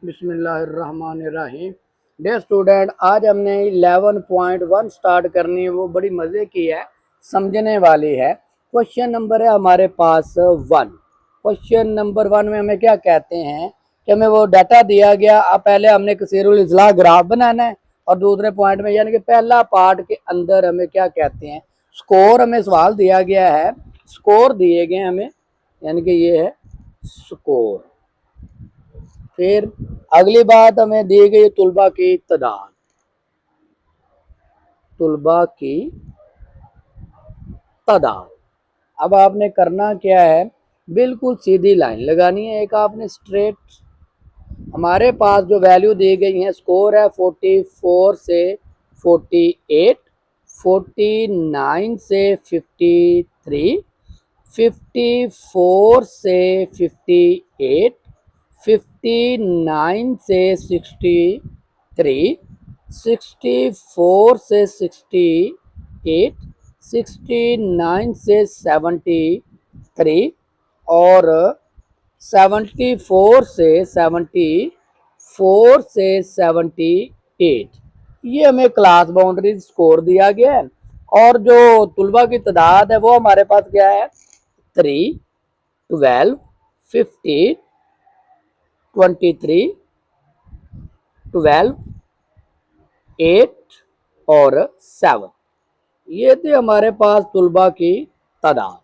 बिस्मिल्लाहिर्रहमानिर्रहीम। Day student, आज हमने 11.1 स्टार्ट करनी है। वो बड़ी मज़े की है, समझने वाली है। क्वेश्चन नंबर है हमारे पास 1। क्वेश्चन नंबर 1 में हमें क्या कहते हैं कि हमें वो डाटा दिया गया। अब पहले हमने कसीरुल इजला ग्राफ बनाना है और दूसरे पॉइंट में यानी कि पहला पार्ट के अंदर हमें क्या कहते हैं, स्कोर हमें सवाल दिया गया है। स्कोर दिए गए हमें, यानी कि ये है स्कोर। फिर अगली बात हमें दी गई तुलबा की तादाद। तुलबा की तादाद। अब आपने करना क्या है, बिल्कुल सीधी लाइन लगानी है। एक आपने स्ट्रेट, हमारे पास जो वैल्यू दी गई है, स्कोर है 44 से 48, 49 से 53, 54 से 58, 59 से 63, 64 से 68, 69 से 73 और 74 से 74 से 78। ये हमें क्लास बाउंड्री स्कोर दिया गया है। और जो तुलबा की तादाद है वो हमारे पास क्या है, 3, 12, 15, 23, 12, 8 और 7। ये थे हमारे पास तुलबा की तादाद।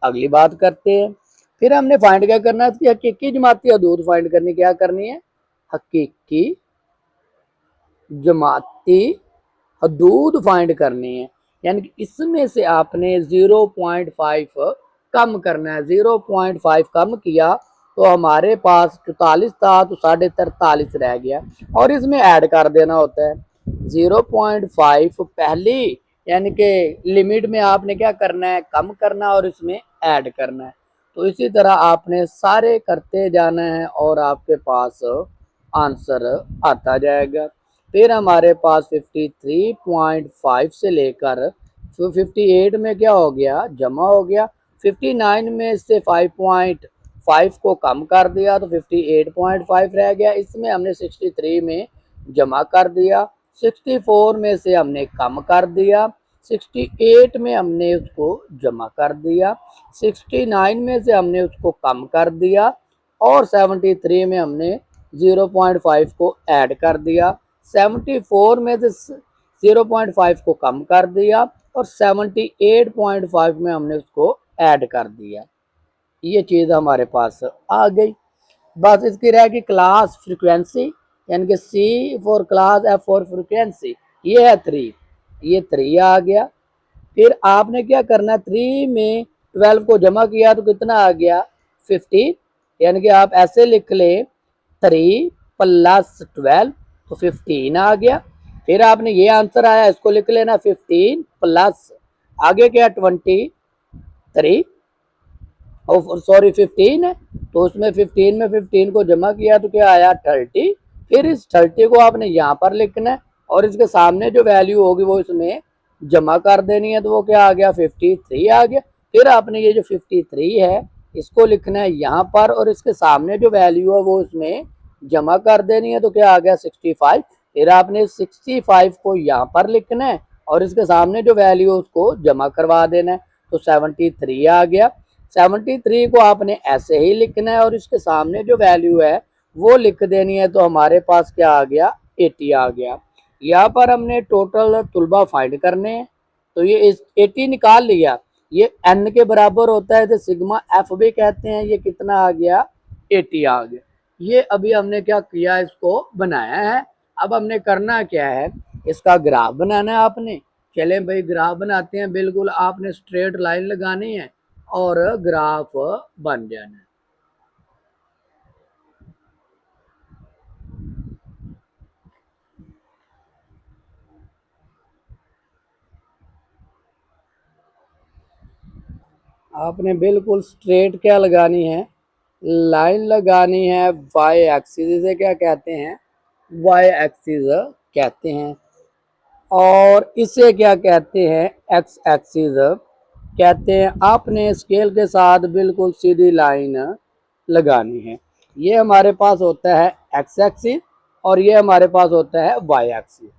अगली बात करते हैं। फिर हमने फाइंड क्या करना है, इसकी हकीकी जमाती हदूद फाइंड करनी। क्या करनी है, हकीकी जमाती हदूद फाइंड करनी है। यानी कि इसमें से आपने 0.5 कम करना है। 0.5 कम किया तो हमारे पास 44 था तो 43.5 रह गया और इसमें ऐड कर देना होता है 0.5 पहली, यानी कि लिमिट में आपने क्या करना है, कम करना और इसमें ऐड करना है। तो इसी तरह आपने सारे करते जाना है और आपके पास आंसर आता जाएगा। फिर हमारे पास 53.5 से लेकर 58 में क्या हो गया, जमा हो गया। 59 में से 5.5 को कम कर दिया तो 58.5 रह गया। इसमें हमने 63 में जमा कर दिया। 64 में से हमने कम कर दिया, 68 में हमने उसको जमा कर दिया, 69 में से हमने उसको कम कर दिया और 73 में हमने 0.5 को ऐड कर दिया। 74 में से 0.5 को कम कर दिया और 78.5 में हमने उसको ऐड कर दिया। ये चीज़ हमारे पास आ गई। बस इसकी रहेगी क्लास फ्रीक्वेंसी, यानी कि C for class, F for frequency. ये है 3, ये 3 आ गया। फिर आपने क्या करना है, 3 में 12 को जमा किया तो कितना आ गया, 15। यानी कि आप ऐसे लिख लें 3 + 12 तो 15 आ गया। फिर आपने ये आंसर आया, इसको लिख लेना 15 प्लस आगे क्या 23, और सॉरी 15 है तो उसमें 15 में 15 को जमा किया तो क्या आया 30। फिर इस 30 को आपने यहाँ पर लिखना है और इसके सामने जो वैल्यू होगी वो इसमें जमा कर देनी है तो वो क्या आ गया 53 आ गया। फिर आपने ये जो 53 है इसको लिखना है यहाँ पर और इसके सामने जो वैल्यू है वो इसमें जमा कर देनी है तो क्या आ गया 65। फिर आपने 65 को यहाँ पर लिखना है और इसके सामने जो वैल्यू है उसको जमा करवा देना है तो 73 आ गया। 73 को आपने ऐसे ही लिखना है और इसके सामने जो वैल्यू है वो लिख देनी है तो हमारे पास क्या आ गया 80 आ गया। यहाँ पर हमने टोटल तुलबा फाइंड करने हैं तो ये इस 80 निकाल लिया, ये n के बराबर होता है तो सिग्मा f भी कहते हैं। ये कितना आ गया 80 आ गया। ये अभी हमने क्या किया, इसको बनाया है। अब हमने करना क्या है, इसका ग्राफ बनाना है आपने। चलें भाई ग्राफ बनाते हैं। बिल्कुल आपने स्ट्रेट लाइन लगानी है और ग्राफ बन जाना है। आपने बिल्कुल स्ट्रेट क्या लगानी है, लाइन लगानी है। वाई एक्सिस, इसे क्या कहते हैं, वाई एक्सिस कहते हैं। और इसे क्या कहते हैं, एक्स एक्सिस कहते हैं। आपने स्केल के साथ बिल्कुल सीधी लाइन लगानी है। ये हमारे पास होता है एक्स एक्सिस और ये हमारे पास होता है वाई एक्सिस।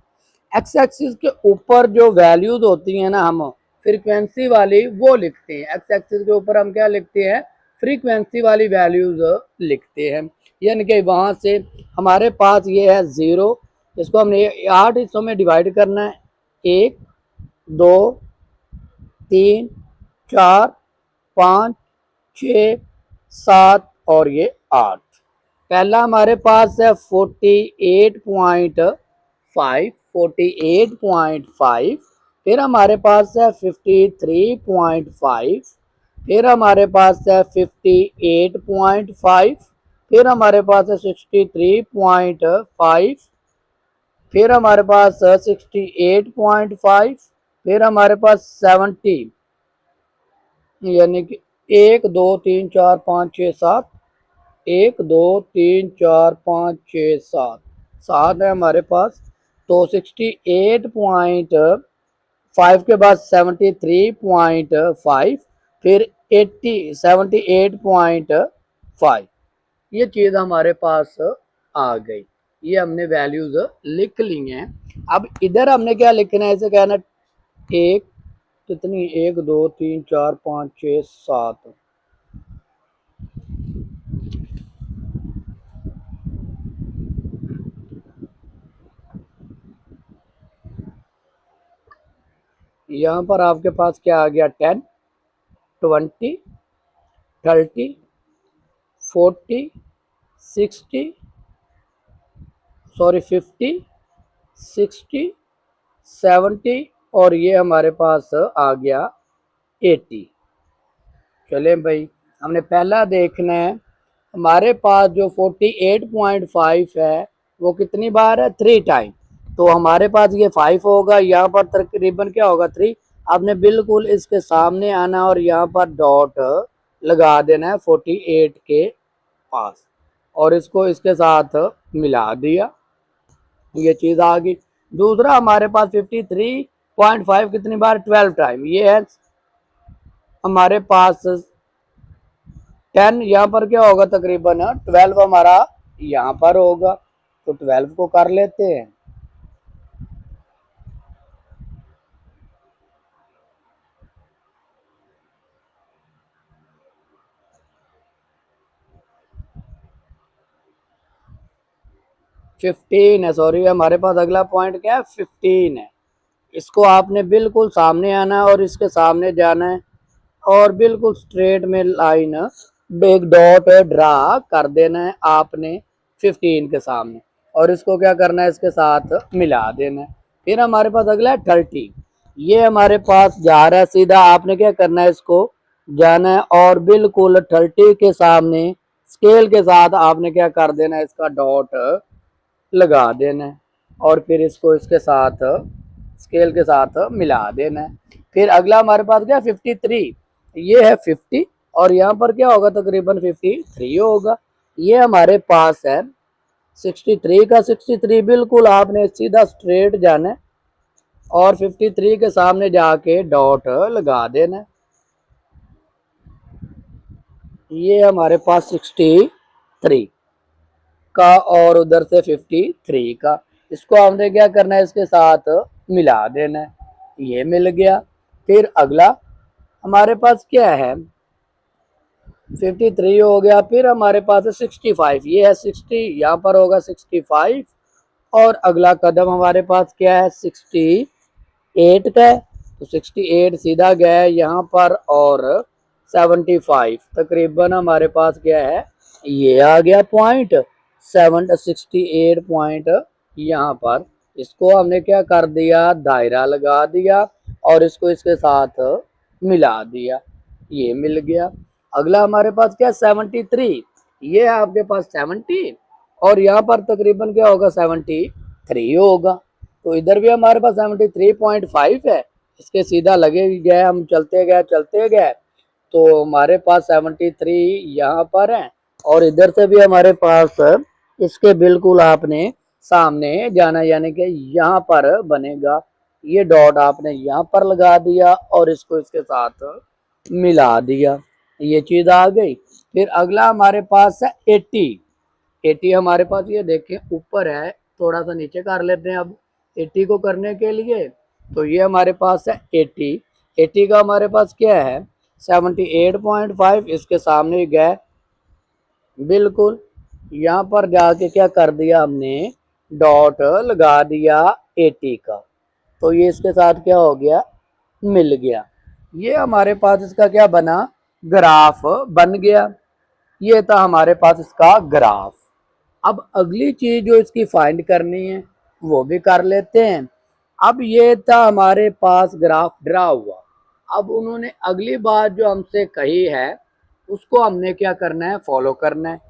एक्स एक्सिस के ऊपर जो वैल्यूज होती हैं ना, हम फ्रीक्वेंसी वाली वो लिखते हैं। एक्स एक्सिस के ऊपर हम क्या लिखते हैं, फ्रीक्वेंसी वाली वैल्यूज लिखते हैं। यानी कि वहाँ से हमारे पास ये है 0, इसको हमने 8 हिस्सों में डिवाइड करना है, 1 2 3 4 5 6 7 और ये 8। पहला हमारे पास है 48.5, फिर हमारे पास है 53.5, फिर हमारे पास है 58.5, फिर हमारे पास है 63.5, फिर हमारे पास है 68.5, फिर हमारे पास 70, यानी कि 1 2 3 4 5 6 7, 1 2 3 4 5 6 7 7 है हमारे पास। तो 68.5 के बाद 73.5, फिर 78.5, ये चीज़ हमारे पास आ गई। ये हमने वैल्यूज लिख ली हैं। अब इधर हमने क्या लिखना है, इसे कहना एक कितनी, 1 2 3 4 5 6 7, यहाँ पर आपके पास क्या आ गया, 10 20 30 40 60 सॉरी 50 60 70 और ये हमारे पास आ गया 80। चलें भाई, हमने पहला देखना है, हमारे पास जो 48.5 है वो कितनी बार है, 3 टाइम। तो हमारे पास ये 5 होगा, यहाँ पर तकरीबन क्या होगा, 3। आपने बिल्कुल इसके सामने आना और यहाँ पर डॉट लगा देना है 48 के पास और इसको इसके साथ मिला दिया, ये चीज़ आ गई। दूसरा हमारे पास 53.5 कितनी बार, 12 टाइम। ये है हमारे पास 10, यहाँ पर क्या होगा, तकरीबन 12 हमारा यहाँ पर होगा। तो 12 को कर लेते हैं। फिफ्टीन है, सॉरी हमारे पास अगला पॉइंट क्या है, 15 है। इसको आपने बिल्कुल सामने आना है और इसके सामने जाना है और बिल्कुल स्ट्रेट में लाइन एक डॉट ड्रा कर देना है आपने 15 के सामने और इसको क्या करना है, इसके साथ मिला देना है। फिर हमारे पास अगला है 30, ये हमारे पास जा रहा है सीधा, आपने क्या करना है, इसको जाना है और बिल्कुल 30 के सामने स्केल के साथ आपने क्या कर देना है, इसका डॉट लगा देना है और फिर इसको इसके साथ स्केल के साथ मिला देना है। फिर अगला हमारे पास क्या, 53, ये है 50 और यहाँ पर क्या होगा, तकरीबन 53 होगा। ये हमारे पास है 63 का 63, बिल्कुल आपने सीधा स्ट्रेट जाना है और 53 के सामने जाके डॉट लगा देना है। ये हमारे पास 63 का और उधर से 53 का, इसको हमने क्या करना है, इसके साथ मिला देना है, ये मिल गया। फिर अगला हमारे पास क्या है, 53 हो गया। फिर हमारे पास है 65, ये है 60, यहाँ पर होगा 65 और अगला कदम हमारे पास क्या है, 68 का है। तो 68 सीधा गया है यहाँ पर और 75 तकरीबन हमारे पास क्या है, ये आ गया पॉइंट 68 पॉइंट यहाँ पर। इसको हमने क्या कर दिया, दायरा लगा दिया और इसको इसके साथ मिला दिया, ये मिल गया। अगला हमारे पास क्या, 73, ये है आपके पास 70 और यहाँ पर तकरीबन क्या होगा, 73 होगा। तो इधर भी हमारे पास 73.5 है, इसके सीधा लगे गए, हम चलते गए तो हमारे पास 73 यहाँ पर है और इधर से भी हमारे पास इसके बिल्कुल आपने सामने जाना, यानी कि यहाँ पर बनेगा, ये डॉट आपने यहाँ पर लगा दिया और इसको इसके साथ मिला दिया, ये चीज़ आ गई। फिर अगला हमारे पास है 80, 80 हमारे पास ये देखें ऊपर है, थोड़ा सा नीचे कर लेते हैं अब 80 को करने के लिए। तो ये हमारे पास है 80, 80 का हमारे पास क्या है 78.5, इसके सामने गए बिल्कुल यहाँ पर जाके क्या कर दिया हमने डॉट लगा दिया 80 का, तो ये इसके साथ क्या हो गया मिल गया। ये हमारे पास इसका क्या बना ग्राफ बन गया। ये था हमारे पास इसका ग्राफ। अब अगली चीज जो इसकी फाइंड करनी है वो भी कर लेते हैं। अब ये था हमारे पास ग्राफ ड्रा हुआ। अब उन्होंने अगली बात जो हमसे कही है उसको हमने क्या करना है फॉलो करना है।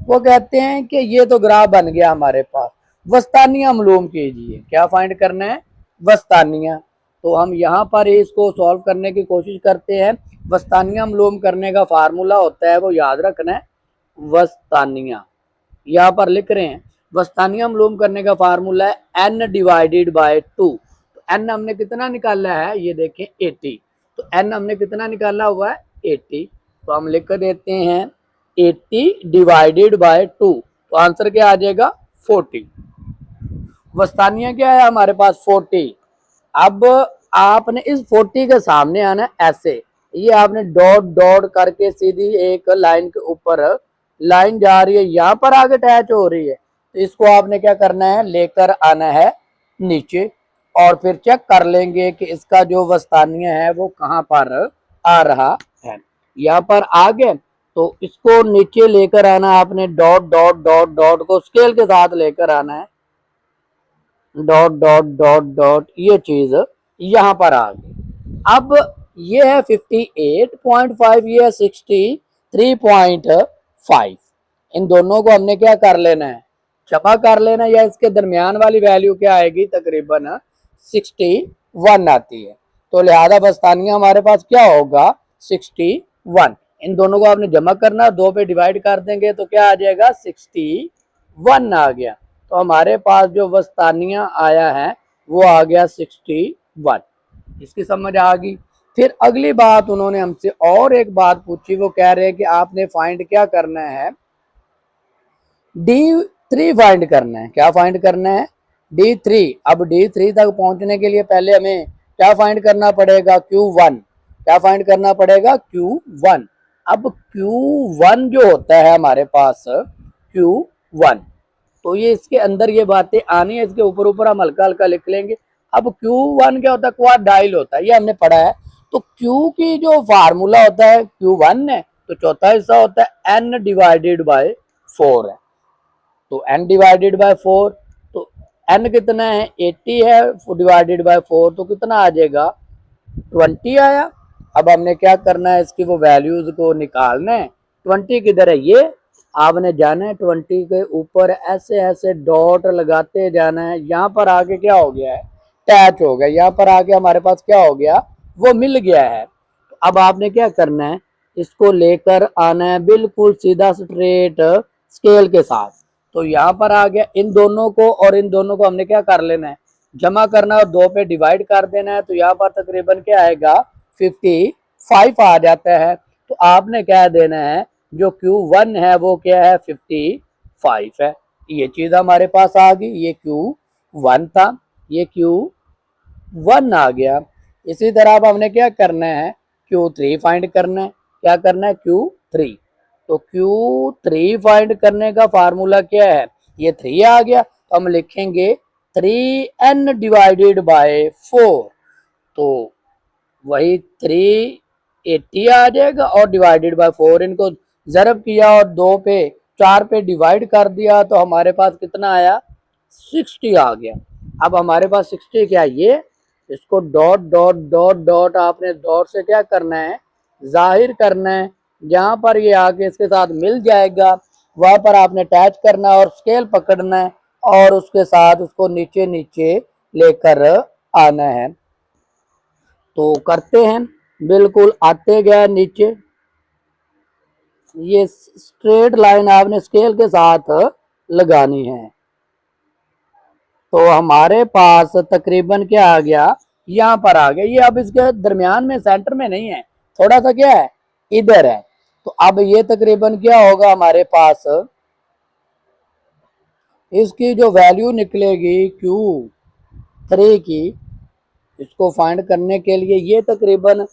वो कहते हैं कि ये तो ग्राफ बन गया हमारे पास, वस्तानिया मालूम कीजिए। क्या फाइंड करना है वस्तानिया। तो हम यहाँ पर इसको सॉल्व करने की कोशिश करते हैं। वस्तानिया मालूम करने का फार्मूला होता है वो याद रखना है वस्तानिया, यहाँ पर लिख रहे हैं वस्तानिया मालूम करने का फार्मूला है n डिवाइडेड बाय 2। तो n हमने कितना निकाला है ये देखें 80, तो n हमने कितना निकाला हुआ है 80। तो हम लिख कर देते हैं 80 डिवाइडेड बाय 2, तो आंसर क्या आ जाएगा 40। वस्तानिया क्या है हमारे पास 40। अब आपने इस 40 के सामने आना ऐसे, ये आपने डॉट डॉट करके सीधी एक लाइन के ऊपर लाइन जा रही है, यहाँ पर आगे अटैच हो रही है, तो इसको आपने क्या करना है लेकर आना है नीचे, और फिर चेक कर लेंगे कि इसका जो वस्तानिया है वो कहाँ पर आ रहा है। यहाँ पर आ गए तो इसको नीचे लेकर आना आपने, डॉट डॉट डॉट डॉट को स्केल के साथ लेकर आना है, डॉट डॉट डॉट डॉट ये चीज यहाँ पर आ गई। अब ये है 58.5, ये है 63.5। इन दोनों को हमने क्या कर लेना है जमा कर लेना, या इसके दरमियान वाली वैल्यू क्या आएगी तकरीबन 61 आती है। तो लिहाजा वस्तानिया हमारे पास क्या होगा 61। इन दोनों को आपने जमा करना, 2 पे डिवाइड कर देंगे तो क्या आ जाएगा 61 आ गया। तो हमारे पास जो वस्तानिया आया है वो आ गया 61। इसकी समझ आ गई। फिर अगली बात उन्होंने हमसे और एक बात पूछी, वो कह रहे हैं कि आपने फाइंड क्या करना है D3 फाइंड करना है। क्या फाइंड करना है D3। अब D3 तक पहुंचने के लिए पहले हमें क्या फाइंड करना पड़ेगा Q1। क्या फाइंड करना पड़ेगा Q1। अब Q1 जो होता है हमारे पास Q1, तो ये इसके अंदर ये बातें आनी है, इसके ऊपर ऊपर हम हल्का हल्का लिख लेंगे। अब Q1 क्या होता है क्वाड्राइल होता है, ये हमने पढ़ा है। तो Q की जो फार्मूला होता है Q1 है तो चौथा हिस्सा होता है n डिवाइडेड बाय 4 है। तो n डिवाइडेड बाय 4, तो n कितना है 80 है डिवाइडेड बाय 4, तो कितना आ जाएगा 20 आया। अब हमने क्या करना है इसकी वो वैल्यूज को निकालना है। 20 किधर है, ये आपने जाना है 20 के ऊपर ऐसे ऐसे डॉट लगाते जाना है। यहाँ पर आके क्या हो गया है टैच हो गया, यहाँ पर आके हमारे पास क्या हो गया वो मिल गया है। तो अब आपने क्या करना है इसको लेकर आना है बिल्कुल सीधा स्ट्रेट स्केल के साथ। तो यहाँ पर आ गया, इन दोनों को और इन दोनों को हमने क्या कर लेना है जमा करना और 2 पे डिवाइड कर देना है। तो यहाँ पर तकरीबन क्या आएगा 55 आ जाता है। तो आपने क्या देना है जो Q1 है वो क्या है 55 है। ये चीज हमारे पास आ गई, ये Q1 था, ये Q1 आ गया। इसी तरह अब हमने क्या करना है Q3 फाइंड करना है। क्या करना है Q3। तो Q3 फाइंड करने का फार्मूला क्या है, ये 3 आ गया, तो हम लिखेंगे 3n डिवाइडेड बाय 4। तो वही 380 आ जाएगा और डिवाइडेड बाय 4, इनको ज़रब किया और 4 पे डिवाइड कर दिया तो हमारे पास कितना आया 60 आ गया। अब हमारे पास 60 क्या ये, इसको डॉट डॉट डॉट डॉट आपने डॉट से क्या करना है जाहिर करना है। जहाँ पर ये आके इसके साथ मिल जाएगा वहाँ पर आपने अटैच करना है और स्केल पकड़ना है और उसके साथ उसको नीचे नीचे लेकर आना है। तो करते हैं, बिल्कुल आते गए नीचे, ये स्ट्रेट लाइन आपने स्केल के साथ लगानी है। तो हमारे पास तकरीबन क्या आ गया यहाँ पर आ गया, ये अब इसके दरमियान में सेंटर में नहीं है, थोड़ा सा क्या है इधर है। तो अब ये तकरीबन क्या होगा हमारे पास इसकी जो वैल्यू निकलेगी Q3 की, इसको फाइंड करने के लिए ये तकरीबन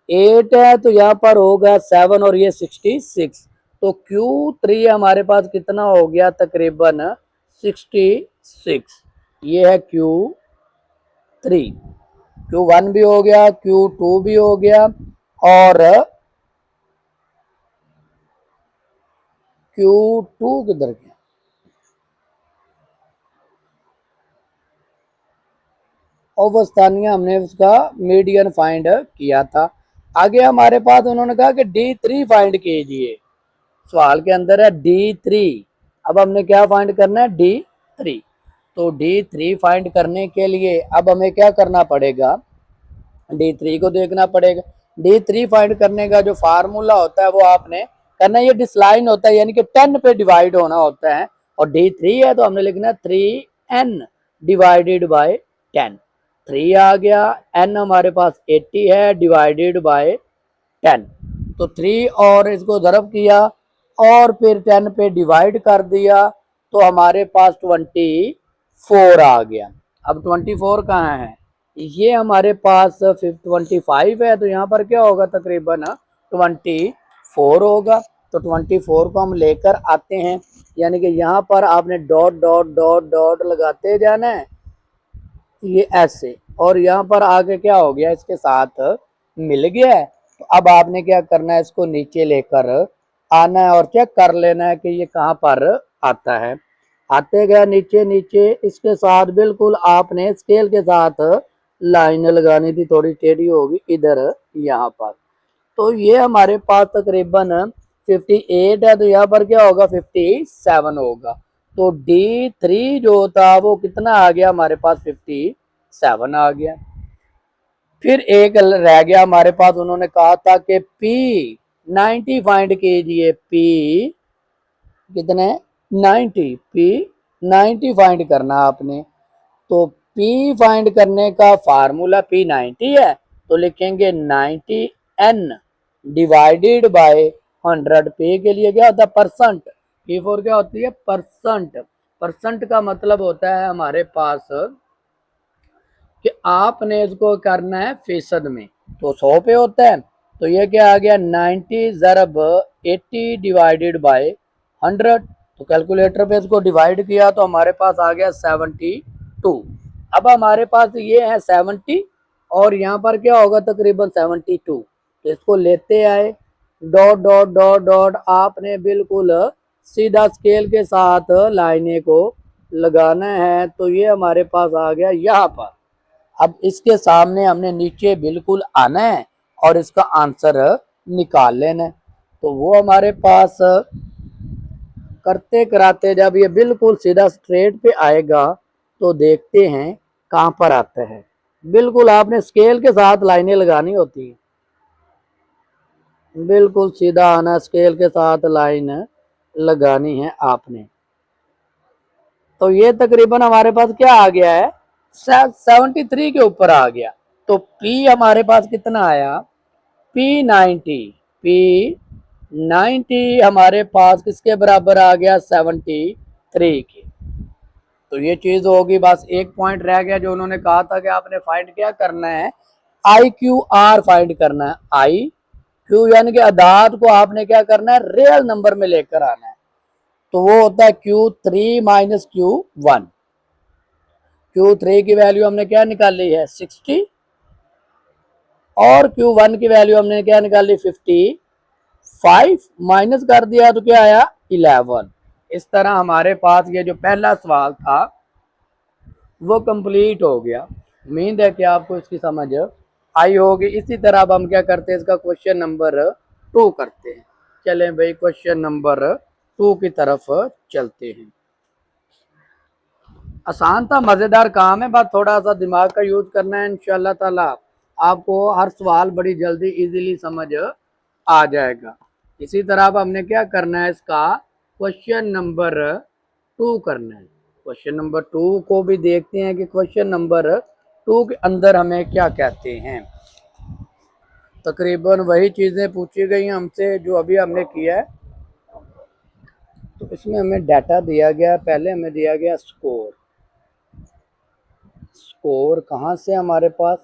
8 है तो यहाँ पर होगा 7 और ये 66, तो Q3 हमारे पास कितना हो गया तकरीबन 66। ये है Q3, Q1 भी हो गया, Q2 भी हो गया और Q2 किधर गया, अवस्थानिया हमने उसका मीडियन फाइंड किया था। आगे हमारे पास उन्होंने कहा कि D3 फाइंड कीजिए, सवाल के अंदर है D3। अब हमने क्या फाइंड करना है, D3। तो D3 फाइंड करने के लिए अब हमें क्या करना पड़ेगा, D3 को देखना पड़ेगा। D3 फाइंड करने का जो फार्मूला होता है वो आपने करना, ये डिसलाइन होता है यानी कि 10 पे डिवाइड होना होता है, और D3 है तो हमने लिखना 3n डिवाइडेड बाय 10। 3 आ गया, n हमारे पास 80 है, डिवाइडेड बाय 10, तो 3 और इसको ज़रब किया और फिर 10 पे डिवाइड कर दिया तो हमारे पास 24 आ गया। अब 24 कहाँ है, ये हमारे पास 25 है, तो यहाँ पर क्या होगा तकरीबन 24 होगा। तो 24 को हम लेकर आते हैं, यानी कि यहाँ पर आपने डॉट डॉट डॉट डॉट लगाते जाना है, ये ऐसे, और यहाँ पर आगे क्या हो गया, इसके साथ मिल गया है। तो अब आपने क्या करना है, इसको नीचे लेकर आना है और चेक कर लेना है कि ये कहाँ पर आता है। आते गया नीचे नीचे, इसके साथ बिल्कुल आपने स्केल के साथ लाइन लगानी थी, थोड़ी टेढ़ी होगी इधर यहाँ पर। तो ये हमारे पास तकरीबन 58 है, तो यहाँ पर क्या होगा 57 होगा। तो D3 जो था वो कितना आ गया हमारे पास, 57 आ गया। फिर एक रह गया हमारे पास, उन्होंने कहा था कि P90 फाइंड कीजिए, P कितने 90, P90 फाइंड करना आपने। तो P फाइंड करने का फार्मूला P90 है, तो लिखेंगे 90n डिवाइडेड बाय 100। P के लिए क्या होता है, परसेंट, P4 क्या होती है, परसेंट। परसेंट का मतलब होता है हमारे पास कि आपने इसको करना है फीसद में, तो 100 पे होता है, तो ये क्या आ गया 90 ज़रब 80 डिवाइडेड बाय 100। तो कैलकुलेटर पे इसको डिवाइड किया तो हमारे पास आ गया 72। अब हमारे पास ये है 70 और यहाँ पर क्या होगा तकरीबन 72, तो इसको लेते आए, डॉट डॉट डॉट डॉट, आपने बिल्कुल सीधा स्केल के साथ लाइने को लगाना है, तो ये हमारे पास आ गया यहाँ पर। अब इसके सामने हमने नीचे बिल्कुल आना है और इसका आंसर निकाल लेना है। तो वो हमारे पास करते कराते जब ये बिल्कुल सीधा स्ट्रेट पे आएगा तो देखते हैं कहाँ पर आता है। बिल्कुल आपने स्केल के साथ लाइनें लगानी होती हैं, बिल्कुल सीधा आना, स्केल के साथ लाइन लगानी है आपने। तो ये तकरीबन हमारे पास क्या आ गया है, 73 के ऊपर आ गया। तो P हमारे पास कितना आया, P90, P90 हमारे पास किसके बराबर आ गया, 73 के। तो ये चीज होगी, बस एक पॉइंट रह गया जो उन्होंने कहा था कि आपने फाइंड क्या करना है, IQR फाइंड करना है। IQ यानी कि अदाद को आपने क्या करना है, रियल नंबर में लेकर आना है। तो वो होता है Q3 माइनस Q1। Q3 की वैल्यू हमने क्या निकाली है, 60, और Q1 की वैल्यू हमने क्या निकाली, 55, माइनस कर दिया तो क्या आया, 11। इस तरह हमारे पास ये जो पहला सवाल था वो कंप्लीट हो गया। उम्मीद है कि आपको इसकी समझ आई होगी। इसी तरह अब हम क्या करते हैं, इसका क्वेश्चन नंबर 2 करते हैं। चलें भाई, क्वेश्चन नंबर 2 की तरफ चलते हैं। आसान था, मज़ेदार काम है, बस थोड़ा सा दिमाग का यूज करना है। इंशाल्लाह ताला आपको हर सवाल बड़ी जल्दी इजीली समझ आ जाएगा। इसी तरह अब हमने क्या करना है, इसका क्वेश्चन नंबर 2 करना है। क्वेश्चन नंबर 2 को भी देखते हैं कि क्वेश्चन नंबर 2 के अंदर हमें क्या कहते हैं। तकरीबन वही चीज़ें पूछी गई हैं हमसे जो अभी हमने किया है। तो इसमें हमें डाटा दिया गया, पहले हमें दिया गया स्कोर। स्कोर कहाँ से हमारे पास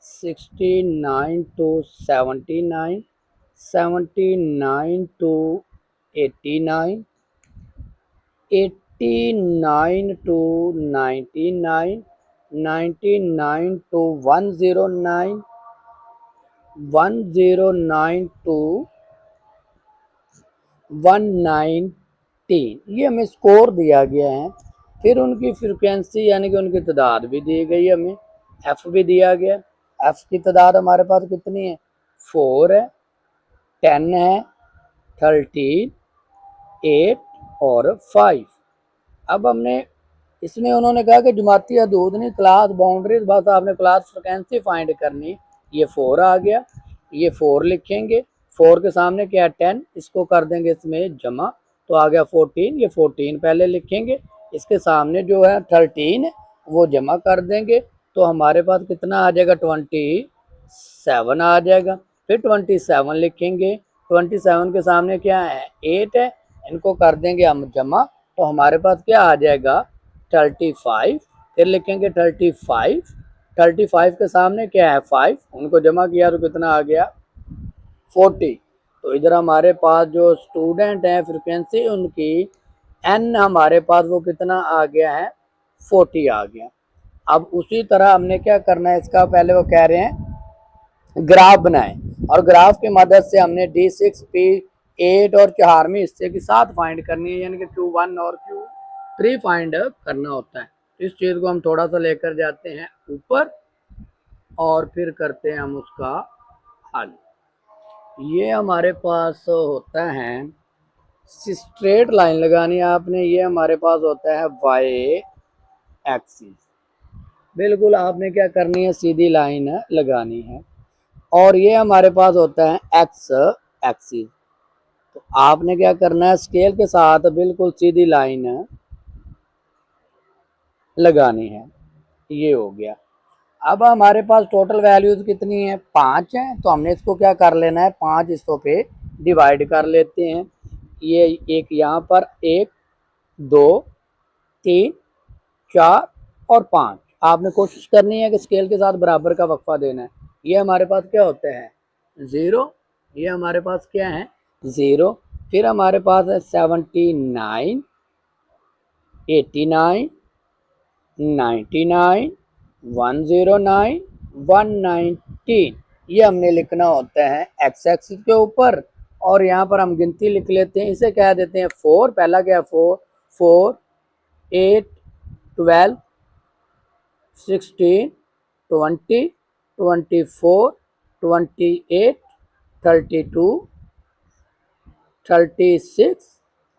69 to 79, 79 to 89, 89 to 99, 99 to 109, 109 to 119, ये हमें स्कोर दिया गया है। फिर उनकी फ्रिक्वेंसी यानी कि उनकी तादाद भी दी गई है, हमें एफ भी दिया गया। एफ की तादाद हमारे पास कितनी है, 4 है, 10 है, 13, 8 और 5। अब हमने इसमें उन्होंने कहा कि जमाती हदूद नहीं, क्लास बाउंड्रीज, बस आपने क्लास फ्रिक्वेंसी फाइंड करनी। ये 4 आ गया, ये 4 लिखेंगे, 4 के सामने क्या है 10, इसको कर देंगे इसमें जमा, तो आ गया 14। ये 14 पहले लिखेंगे, इसके सामने जो है 13 है वो जमा कर देंगे, तो हमारे पास कितना आ जाएगा 27 आ जाएगा। फिर 27 लिखेंगे, 27 के सामने क्या है 8 है, इनको कर देंगे हम जमा, तो हमारे पास क्या आ जाएगा 35। फिर लिखेंगे 35, 35 के सामने क्या है 5, उनको जमा किया तो कितना आ गया 40। तो इधर हमारे पास जो स्टूडेंट हैं फ्रिक्वेंसी उनकी एन हमारे पास वो कितना आ गया है 40 आ गया। अब उसी तरह हमने क्या करना है, इसका पहले वो कह रहे हैं ग्राफ बनाएं, और ग्राफ की मदद से हमने D6, P8 और 4वीं हिस्से की 7 फाइंड करनी है, यानी कि Q1 और Q3 फाइंड करना होता है। इस चीज़ को हम थोड़ा सा लेकर जाते हैं ऊपर और फिर करते हैं हम उसका हल। ये हमारे पास होता है स्ट्रेट लाइन लगानी है आपने, ये हमारे पास होता है वाई एक्सिस, बिल्कुल आपने क्या करनी है सीधी लाइन लगानी है। और ये हमारे पास होता है एक्स एक्सिस, तो आपने क्या करना है स्केल के साथ बिल्कुल सीधी लाइन लगानी है। ये हो गया। अब हमारे पास टोटल वैल्यूज कितनी है 5 है, तो हमने इसको क्या कर लेना है 5 हिस्सों पे डिवाइड कर लेते हैं। ये एक यहाँ पर 1, 2, 3, 4 और 5, आपने कोशिश करनी है कि स्केल के साथ बराबर का वक्फा देना है। ये हमारे पास क्या होता है 0, ये हमारे पास क्या है 0। फिर हमारे पास है 79, 89, 99, 109, 119, ये हमने लिखना होता है एक्स एक्सिस के ऊपर, और यहाँ पर हम गिनती लिख लेते हैं, इसे कह देते हैं 4। पहला क्या 4, 4, 8, 12, 16, 20, 24, 28, 32, 36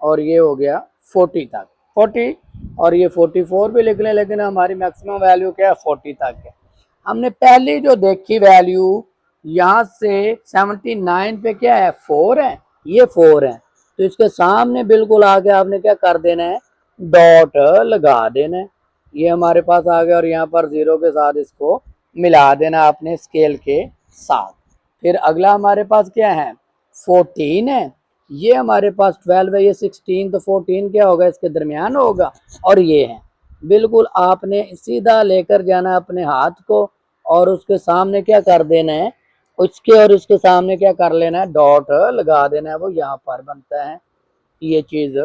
और ये हो गया 40 तक, 40 और ये 44 भी लिख लें, लेकिन हमारी मैक्सिमम वैल्यू क्या है 40 तक है। हमने पहली जो देखी वैल्यू यहाँ से 79 पे क्या है 4 है, ये 4 है, तो इसके सामने बिल्कुल आगे आपने क्या कर देना है डॉट लगा देना है। ये हमारे पास आ गया, और यहाँ पर 0 के साथ इसको मिला देना आपने स्केल के साथ। फिर अगला हमारे पास क्या है 14 है, ये हमारे पास 12 है, ये 16, तो 14 क्या होगा इसके दरमियान होगा, और ये है बिल्कुल आपने सीधा लेकर जाना अपने हाथ को, और उसके सामने क्या कर देना है उसके और उसके सामने क्या कर लेना है डॉट लगा देना है, वो यहाँ पर बनता है ये चीज़।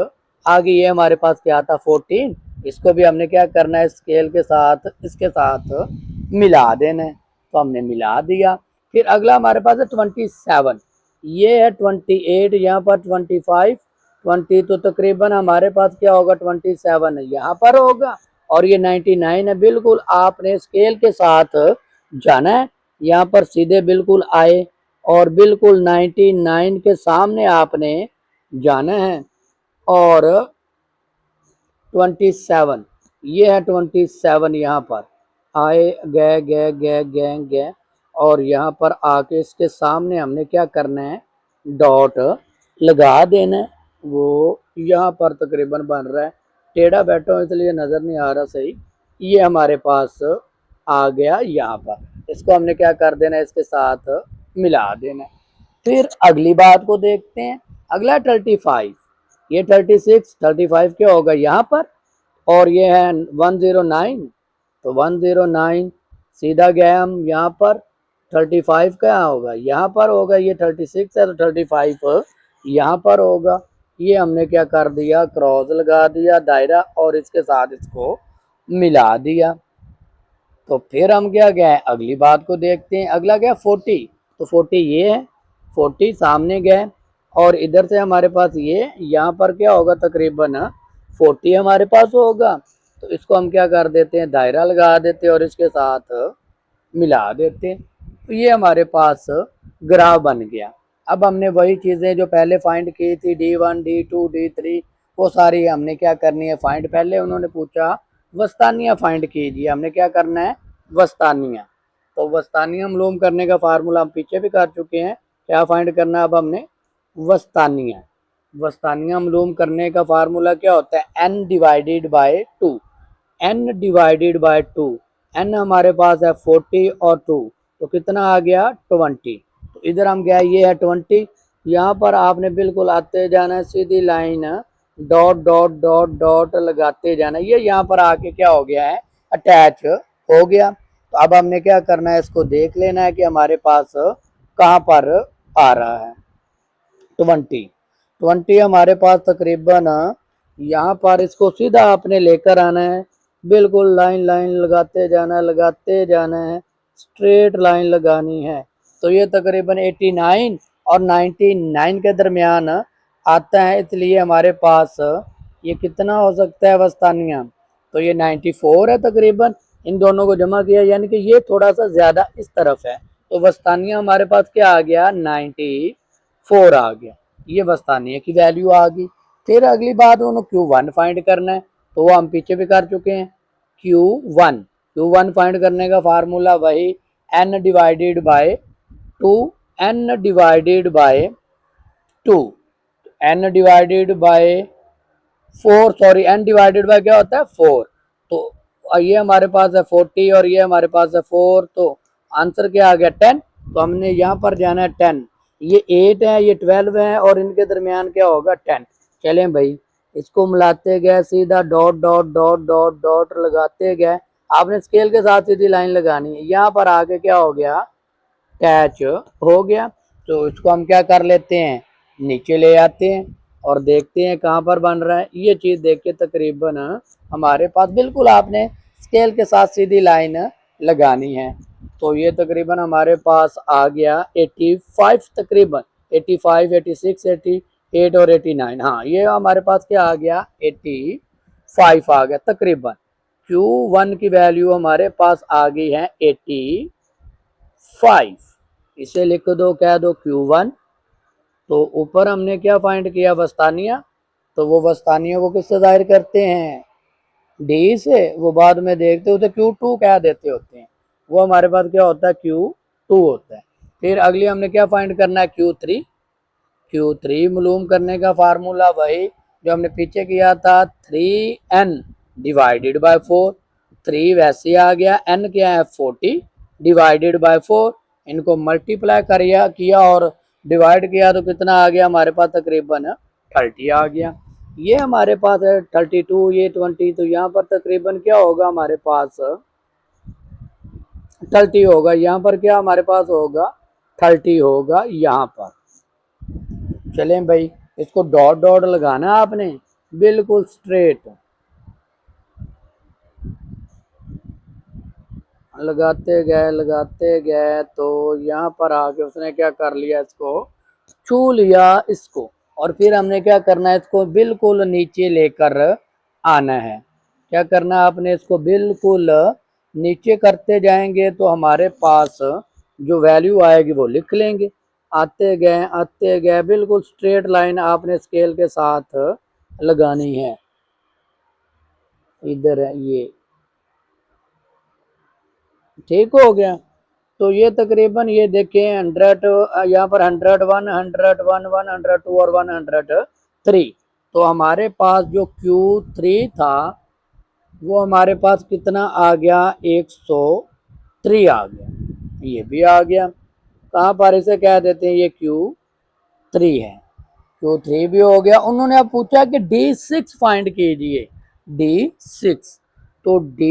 आगे ये हमारे पास क्या था 14, इसको भी हमने क्या करना है स्केल के साथ इसके साथ मिला देना है, तो हमने मिला दिया। फिर अगला हमारे पास है 27, ये है 28, यहाँ पर 25, 20, तो तकरीबन हमारे पास क्या होगा 27 यहाँ पर होगा, और ये 99 है। बिल्कुल आपने स्केल के साथ जाना है, यहाँ पर सीधे बिल्कुल आए और बिल्कुल 99 के सामने आपने जाना है, और 27 ये है 27 यहाँ पर आए गए गए गए गए गए, और यहाँ पर आके इसके सामने हमने क्या करना है डॉट लगा देना है। वो यहाँ पर तकरीबन बन रहा है, टेढ़ा बैठा हूँ इसलिए नज़र नहीं आ रहा सही, ये हमारे पास आ गया यहाँ पर, इसको हमने क्या कर देना है इसके साथ मिला देना है। फिर अगली बात को देखते हैं, अगला 35, ये 36 35 क्या होगा यहाँ पर, और ये है 109, तो 109 सीधा गए हम यहाँ पर। 35 क्या होगा यहाँ पर होगा, ये 36 है तो 35 यहाँ पर होगा। ये हमने क्या कर दिया, क्रॉस लगा दिया दायरा और इसके साथ इसको मिला दिया। तो फिर हम क्या गए, अगली बात को देखते हैं। अगला क्या, 40, तो 40 ये है, 40 सामने गए और इधर से हमारे पास ये यहाँ पर क्या होगा, तकरीबन 40 हमारे पास होगा। तो इसको हम क्या कर देते हैं, दायरा लगा देते हैं और इसके साथ मिला देते हैं। तो ये हमारे पास ग्राफ बन गया। अब हमने वही चीज़ें जो पहले फाइंड की थी, D1 D2 D3, वो सारी हमने क्या करनी है फाइंड। पहले उन्होंने पूछा वस्तानिया फाइंड कीजिए, हमने क्या करना है, वस्तानिया। तो वस्तानिया मालूम करने का फार्मूला हम पीछे भी कर चुके हैं। क्या फाइंड करना है अब हमने, वस्तानिया। वस्तानिया मालूम करने का फार्मूला क्या होता है, n divided by 2, n divided by 2। n हमारे पास है 40 और 2, तो कितना आ गया 20। तो इधर हम गया, ये है 20। यहाँ पर आपने बिल्कुल आते जाना है, सीधी line dot dot dot dot लगाते जाना। ये यहाँ पर आके क्या हो गया है, अटैच हो गया। तो अब हमने क्या करना है, इसको देख लेना है कि हमारे पास कहाँ पर आ रहा है। 20 हमारे पास तकरीबन यहाँ पर, इसको सीधा आपने लेकर आना है, बिल्कुल लाइन लाइन लगाते जाना है, स्ट्रेट लाइन लगानी है। तो ये तकरीबन 89 और 99 के दरमियान आता है, इसलिए हमारे पास ये कितना हो सकता है वस्तानिया, तो ये 94 है तकरीबन। इन दोनों को जमा किया यानी कि ये थोड़ा सा ज़्यादा इस तरफ है, तो वस्तानिया हमारे पास क्या आ गया, 94 आ गया। ये वस्तानिया की वैल्यू आ गई। फिर अगली बात उन्होंने Q1 फाइंड करना है, तो वो हम पीछे भी कर चुके हैं। Q1 फाइंड करने का फार्मूला वही n divided by 2, n divided by 2, n divided by 4, sorry n divided by क्या होता है 4। तो ये हमारे पास है 40 और ये हमारे पास है 4, तो आंसर क्या आ गया 10। तो हमने यहाँ पर जाना है 10, ये 8 है, ये 12 है और इनके दरमियान क्या होगा 10। चलें भाई, इसको मिलाते गए, सीधा dot dot dot dot dot लगाते गए। आपने स्केल के साथ सीधी लाइन लगानी है, यहाँ पर आके क्या हो गया, अटैच हो गया। तो इसको हम क्या कर लेते हैं, नीचे ले आते हैं और देखते हैं कहाँ पर बन रहा है। ये चीज़ देख के तकरीबन हमारे पास बिल्कुल आपने स्केल के साथ सीधी लाइन लगानी है। तो ये तकरीबन हमारे पास आ गया 85, तकरीबन 85 86 88 और 89। हाँ, ये हमारे पास क्या आ गया 85 आ गया तकरीबन। Q1 की वैल्यू हमारे पास आ गई है 85। इसे लिख दो, कह दो Q1। तो ऊपर हमने क्या फाइंड किया, वस्तानिया। तो वो वस्तानिया को किससे जाहिर करते हैं, डी से। वो बाद में देखते होते Q2 कह देते होते हैं, वो हमारे पास क्या होता है Q2 होता है। फिर अगली हमने क्या फाइंड करना है, Q3 मालूम करने का फार्मूला वही जो हमने पीछे किया था, 3n डिवाइडेड बाय 4। 3 वैसे आ गया, n क्या है 40 डिवाइडेड बाय 4। इनको मल्टीप्लाई किया और डिवाइड किया तो कितना आ गया हमारे पास, तकरीबन 30 आ गया। ये हमारे पास है 32, ये 20, तो यहाँ पर तकरीबन क्या होगा हमारे पास 30 होगा। यहाँ पर क्या हमारे पास होगा 30 होगा यहाँ पर। चलें भाई, इसको डॉट डॉट लगाना है आपने, बिल्कुल स्ट्रेट लगाते गए। तो यहाँ पर आके उसने क्या कर लिया, इसको छू लिया इसको, और फिर हमने क्या करना है, इसको बिल्कुल नीचे लेकर आना है। क्या करना है आपने, इसको बिल्कुल नीचे करते जाएंगे तो हमारे पास जो वैल्यू आएगी वो लिख लेंगे। आते गए बिल्कुल स्ट्रेट लाइन आपने स्केल के साथ लगानी है। इधर है ये, ठीक हो गया। तो ये तकरीबन ये देखें 100, यहाँ पर 101 101 102 और 103। तो हमारे पास जो Q3 था वो हमारे पास कितना आ गया, 103 आ गया। ये भी आ गया, कहाँ पर इसे कह देते हैं, ये Q3 है। Q3 भी हो गया। उन्होंने अब पूछा कि D6 फाइंड कीजिए, D6। तो D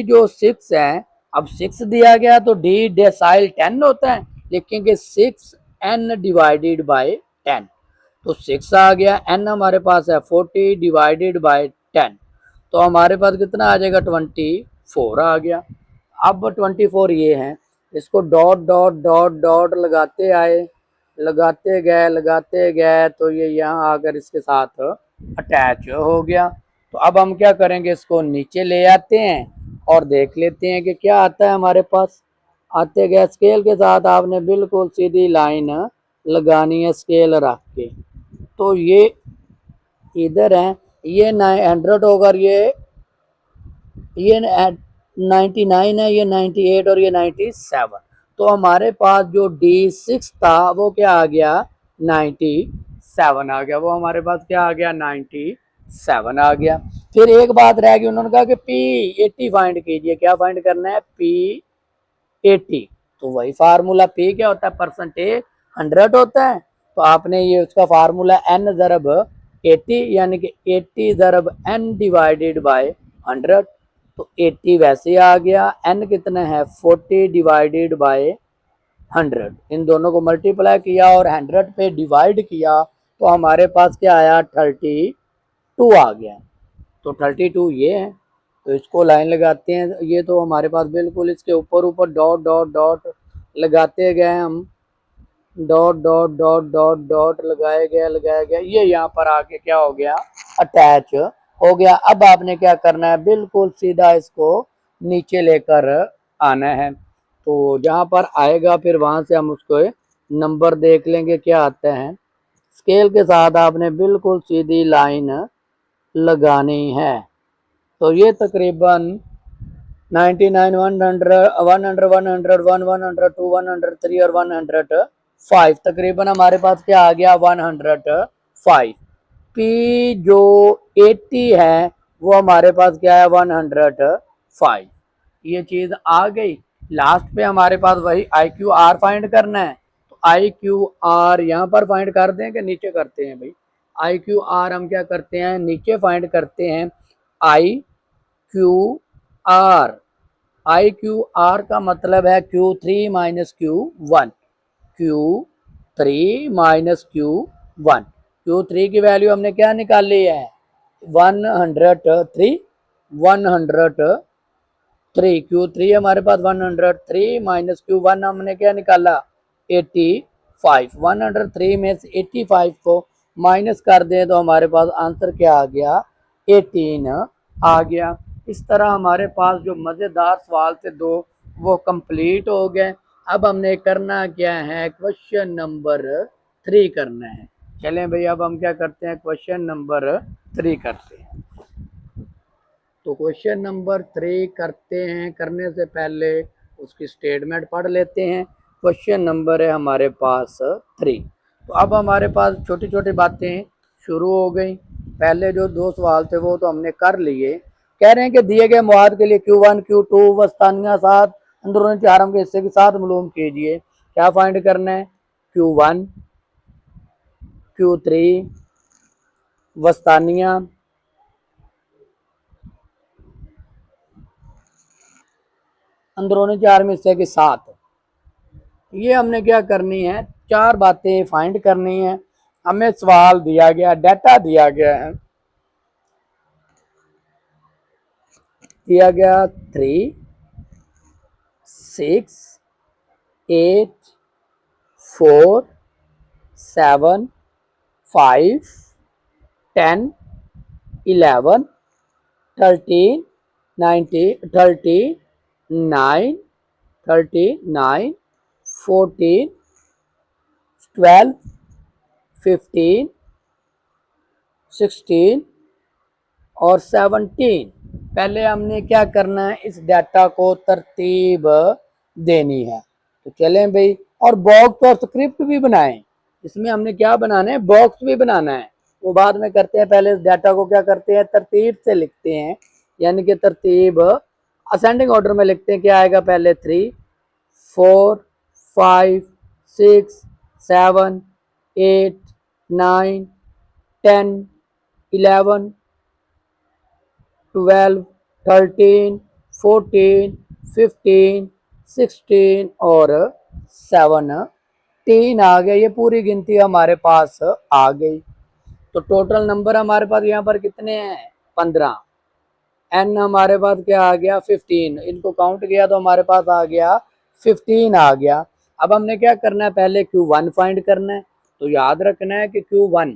जो 6 है, अब 6 दिया गया तो D डेसाइल 10 होता है, लिखेंगे 6n डिवाइडेड बाय 10। तो 6 आ गया, n हमारे पास है 40 डिवाइडेड बाय 10, तो हमारे पास कितना आ जाएगा 24 आ गया। अब 24 ये है, इसको डॉट डॉट डॉट डॉट लगाते गए तो ये यहाँ आकर इसके साथ अटैच हो गया। तो अब हम क्या करेंगे, इसको नीचे ले आते हैं और देख लेते हैं कि क्या आता है हमारे पास। आते गए, स्केल के साथ आपने बिल्कुल सीधी लाइन लगानी है स्केल रख के। तो ये इधर है, ये 900 होगा, ये 99 है, ये 98 और ये 97। तो हमारे पास जो D6 था वो क्या आ गया, 97 आ गया। वो हमारे पास क्या आ गया, 97 आ गया। फिर एक बात रह गई, उन्होंने कहा कि P80 फाइंड कीजिए। क्या फाइंड करना है, P80। तो वही फार्मूला, P क्या होता है, परसेंटेज 100 होता है। तो आपने ये उसका फार्मूला n ज़रब 80 यानी कि 80 ज़रब n डिवाइडेड बाय 100। तो 80 वैसे आ गया, n कितना है 40 डिवाइडेड बाय 100। इन दोनों को मल्टीप्लाई किया और 100 पे डिवाइड किया तो हमारे पास क्या आया, 32 आ गया। तो 32 ये है। तो इसको लाइन लगाते हैं, ये तो हमारे पास बिल्कुल इसके ऊपर ऊपर डॉट डॉट डॉट लगाते गए हम, dot dot dot dot dot लगाया गया, ये यहाँ पर आके क्या हो गया, अटैच हो गया। अब आपने क्या करना है, बिल्कुल सीधा इसको नीचे लेकर आना है। तो जहाँ पर आएगा फिर वहाँ से हम उसको नंबर देख लेंगे क्या आता है। स्केल के साथ आपने बिल्कुल सीधी लाइन लगानी है। तो ये तकरीबन 99, 100, 100, 100, 102, 103 और 105, तकरीबन हमारे पास क्या आ गया, 105। P जो 80 है वो हमारे पास क्या है, 105। ये चीज़ आ गई। लास्ट पे हमारे पास वही IQR फाइंड करना है। तो IQR यहाँ पर फाइंड कर दें कि नीचे करते हैं भाई, IQR हम क्या करते हैं, नीचे फाइंड करते हैं। IQR, IQR का मतलब है Q3 minus Q1, Q3 minus Q1। Q3 की वैल्यू हमने क्या निकाली है, 103, 103। Q3 हमारे पास 103 माइनस Q1 हमने क्या निकाला, 85। 103 में से 85 को माइनस कर दें तो हमारे पास आंसर क्या आ गया, 18 आ गया। इस तरह हमारे पास जो मज़ेदार सवाल थे दो वो कंप्लीट हो गए। अब हमने करना क्या है, क्वेश्चन नंबर 3 करना है। चलें भाई, अब हम क्या करते हैं, क्वेश्चन नंबर 3 करते हैं। तो क्वेश्चन नंबर 3 करते हैं, करने से पहले उसकी स्टेटमेंट पढ़ लेते हैं। क्वेश्चन नंबर है हमारे पास 3। तो अब हमारे पास छोटी छोटी बातें शुरू हो गई। पहले जो दो सवाल थे वो तो हमने कर लिए। कह रहे हैं कि दिए गए मवाद के लिए Q1 Q2 वस्तानिया साथ अंदरूनी चारम के हिस्से के साथ मालूम कीजिए। क्या फाइंड करना है, Q1 Q3 वस्तानिया अंदरूनी चार हिस्से के साथ। ये हमने क्या करनी है, चार बातें फाइंड करनी है। हमें सवाल दिया गया, डाटा दिया गया है, दिया गया 3, 6, 8, 4, 7, 5, 10, 11, 13, 39, 14, 12, 15, 16 और 17। पहले हमने क्या करना है, इस डाटा को तरतीब देनी है। तो चलें भाई, और बॉक्स और स्क्रिप्ट भी बनाएं। इसमें हमने क्या बनाना है, बॉक्स भी बनाना है, वो बाद में करते हैं। पहले इस डाटा को क्या करते हैं, तरतीब से लिखते हैं, यानी कि तरतीब असेंडिंग ऑर्डर में लिखते हैं। क्या आएगा, पहले 3, 4, 5, 6, 7, 8, 9, 10, 11, 12, 13, 14, 15, 16 और 17 आ गया। ये पूरी गिनती हमारे पास आ गई। तो टोटल नंबर हमारे पास यहाँ पर कितने हैं? 15। एन हमारे पास क्या आ गया? 15। इनको काउंट किया तो हमारे पास आ गया 15 आ गया। अब हमने क्या करना है? पहले Q1 फाइंड करना है। तो याद रखना है कि Q1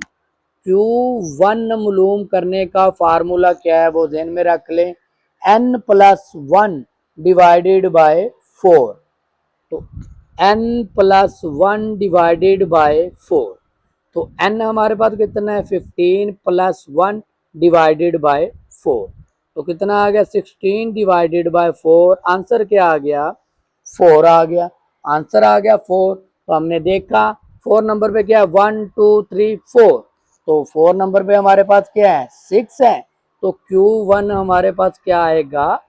मालूम करने का फार्मूला क्या है वो ध्यान में रख लें। n+1 divided by 4। तो n+1 डिवाइडेड बाय 4। तो n हमारे पास कितना है? 15 + 1 डिवाइडेड बाय 4। तो कितना आ गया? 16 डिवाइडेड बाय 4। आंसर क्या आ गया? 4 आ गया। आंसर आ गया 4। तो हमने देखा 4 नंबर पे क्या है? 1 2 3 4। तो 4 नंबर पे हमारे पास क्या है? 6 है। तो Q1 हमारे पास क्या आएगा?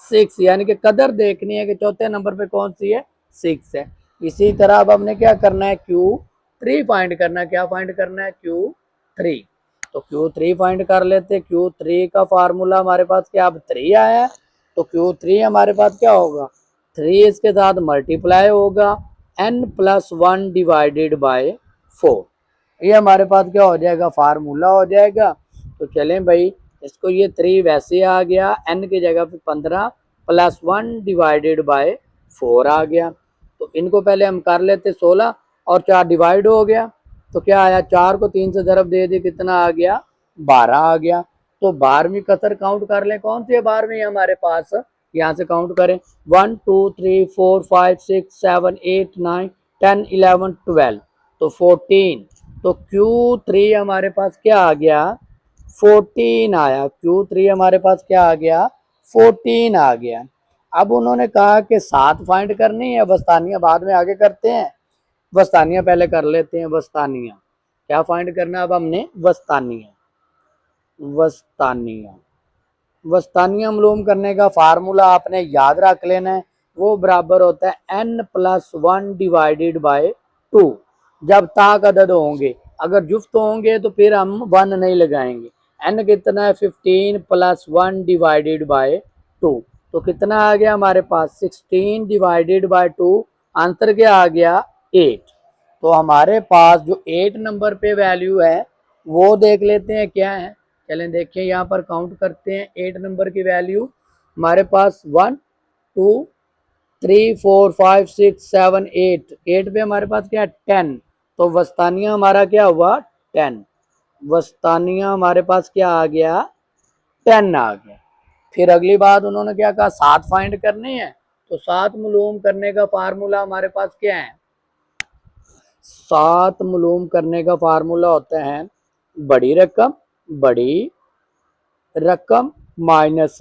6। यानी कि कदर देखनी है कि चौथे नंबर पे कौन सी है? 6 है। इसी तरह अब हमने क्या करना है? Q3 फाइंड करना है। क्या फाइंड करना है? Q3। तो Q3 फाइंड कर लेते। Q3 का फार्मूला हमारे पास क्या? अब 3 आया है। तो Q3 हमारे पास क्या होगा? 3 इसके साथ मल्टीप्लाई होगा n+1 डिवाइडेड बाय 4। ये हमारे पास क्या हो जाएगा? फार्मूला हो जाएगा। तो चलें भाई, इसको ये 3 वैसे आ गया, n की जगह पे 15 + 1 डिवाइडेड बाय 4 आ गया। तो इनको पहले हम कर लेते 16 और 4 डिवाइड हो गया। तो क्या आया? 4 को 3 से ज़रब दे दी, कितना आ गया? 12 आ गया। तो 12वीं कसर काउंट कर लें। कौन सी है 12वीं हमारे पास? यहाँ से काउंट करें। 1 2 3 4 5 6 7 8 9 10 11 12। तो 14। तो Q3 हमारे पास क्या आ गया? 14 आया। Q3 हमारे पास क्या आ गया? 14 आ गया। अब उन्होंने कहा कि 7 फाइंड करनी है। वस्तानियाँ बाद में आगे करते हैं, वस्तानियाँ पहले कर लेते हैं। वस्तानियाँ क्या फाइंड करना? अब हमने वस्तानियाँ वस्तानियाँ मालूम करने का फार्मूला आपने याद रख लेना है। वो बराबर होता है n+1 डिवाइडेड बाय 2। जब ताक अदद होंगे, अगर जुफ्त होंगे तो फिर हम 1 नहीं लगाएंगे। n कितना है? 15 + 1 डिवाइडेड बाय 2। तो कितना आ गया हमारे पास? 16 डिवाइडेड बाय 2। आंसर क्या आ गया? 8। तो हमारे पास जो 8 नंबर पे वैल्यू है वो देख लेते हैं क्या है। चलें देखिए, यहाँ पर काउंट करते हैं। 8 नंबर की वैल्यू हमारे पास 1 2 3 4 5 6 7 8। 8 पे हमारे पास क्या है? 10। तो वस्तानिया हमारा क्या हुआ? 10। वस्तानिया हमारे पास क्या आ गया? 10 आ गया। फिर अगली बात उन्होंने क्या कहा? 7 फाइंड करनी है। तो 7 मालूम करने का फार्मूला हमारे पास क्या है? 7 मालूम करने का फार्मूला होता है बड़ी रकम माइनस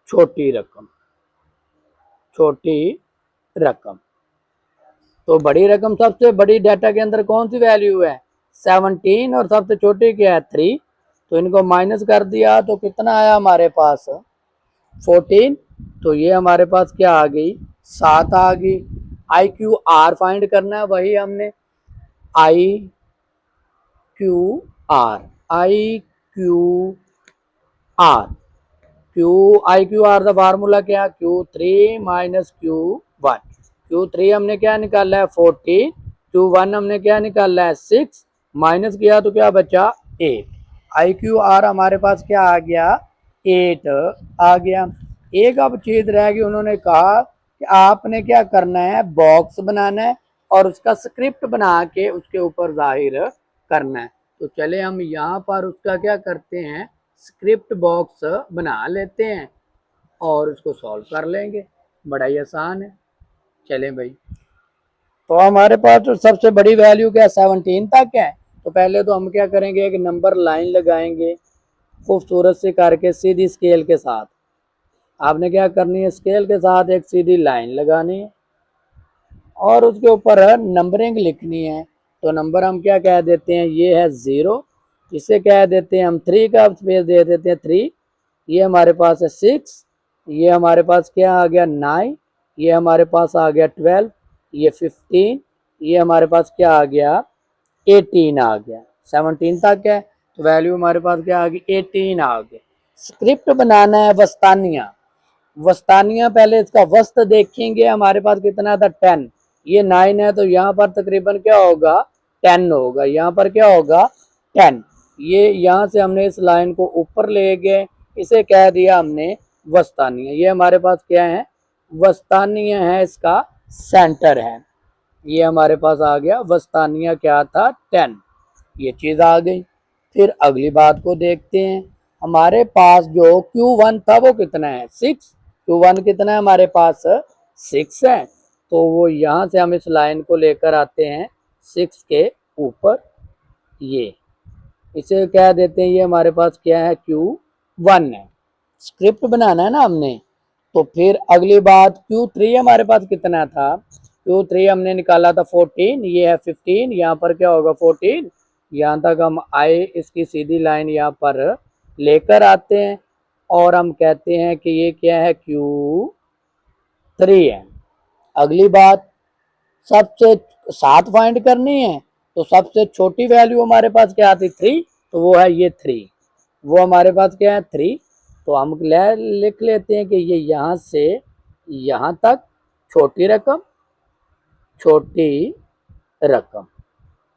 छोटी रकम। तो बड़ी रकम सबसे बड़ी डाटा के अंदर कौन सी वैल्यू है? 17। और सबसे छोटी क्या है? 3। तो इनको माइनस कर दिया तो कितना आया हमारे पास? 14। तो ये हमारे पास क्या आ गई? 7 आ गई। IQR फाइंड करना है। वही हमने IQR का फार्मूला क्या? Q3 minus Q1। Q3 हमने क्या निकाला है? 14। Q1 हमने क्या निकाला है? 6। माइनस किया तो क्या बचा? 8। IQR हमारे पास क्या आ गया? 8 आ गया। एक अब चीज रह गई। उन्होंने कहा कि आपने क्या करना है? बॉक्स बनाना है और उसका स्क्रिप्ट बना के उसके ऊपर जाहिर करना है। तो चले हम यहाँ पर उसका क्या करते हैं? स्क्रिप्ट बॉक्स बना लेते हैं और उसको सॉल्व कर लेंगे। बड़ा ही आसान है। चलें भाई, तो हमारे पास तो सबसे बड़ी वैल्यू क्या? 17 तक है। तो पहले तो हम क्या करेंगे? एक नंबर लाइन लगाएंगे खूबसूरत से करके सीधी स्केल के साथ। आपने क्या करनी है? स्केल के साथ एक सीधी लाइन लगानी है और उसके ऊपर नंबरिंग लिखनी है। तो नंबर हम क्या कह देते हैं? ये है 0। इसे कह देते हैं हम 3 का स्पेस दे देते हैं 3। ये हमारे पास है 6। ये हमारे पास क्या आ गया? 9। ये हमारे पास आ गया 12। ये 15। ये हमारे पास क्या आ गया? 18 आ गया। 17 तक है। तो वैल्यू हमारे पास क्या आ गई 18 आ गई। स्क्रिप्ट बनाना है वस्तानिया। वस्तानिया पहले इसका वस्त देखेंगे, हमारे पास कितना था 10, ये 9 है तो यहाँ पर तकरीबन क्या होगा 10 होगा, यहाँ पर क्या होगा 10। ये यहाँ से हमने इस लाइन को ऊपर ले गए, इसे कह दिया हमने वस्तानिया। ये हमारे पास क्या है वस्तानिया है, इसका सेंटर है। ये हमारे पास आ गया वस्तानिया क्या था 10, ये चीज़ आ गई। फिर अगली बात को देखते हैं। हमारे पास जो Q1 था वो कितना है 6, Q1 कितना है हमारे पास 6 है। तो वो यहाँ से हम इस लाइन को लेकर आते हैं 6 के ऊपर, ये इसे कह देते हैं ये हमारे पास क्या है Q1 है। स्क्रिप्ट बनाना है ना हमने, तो फिर अगली बात Q3 हमारे पास कितना था, Q3 हमने निकाला था 14, ये है 15, यहाँ पर क्या होगा 14। यहाँ तक हम आए, इसकी सीधी लाइन यहाँ पर लेकर आते हैं और हम कहते हैं कि ये क्या है Q3 है। अगली बात सबसे 7 फाइंड करनी है, तो सबसे छोटी वैल्यू हमारे पास क्या आती 3, तो वो है ये 3, वो हमारे पास क्या है 3। तो हम लिख लेते हैं कि ये यहाँ से यहाँ तक छोटी रकम, छोटी रकम।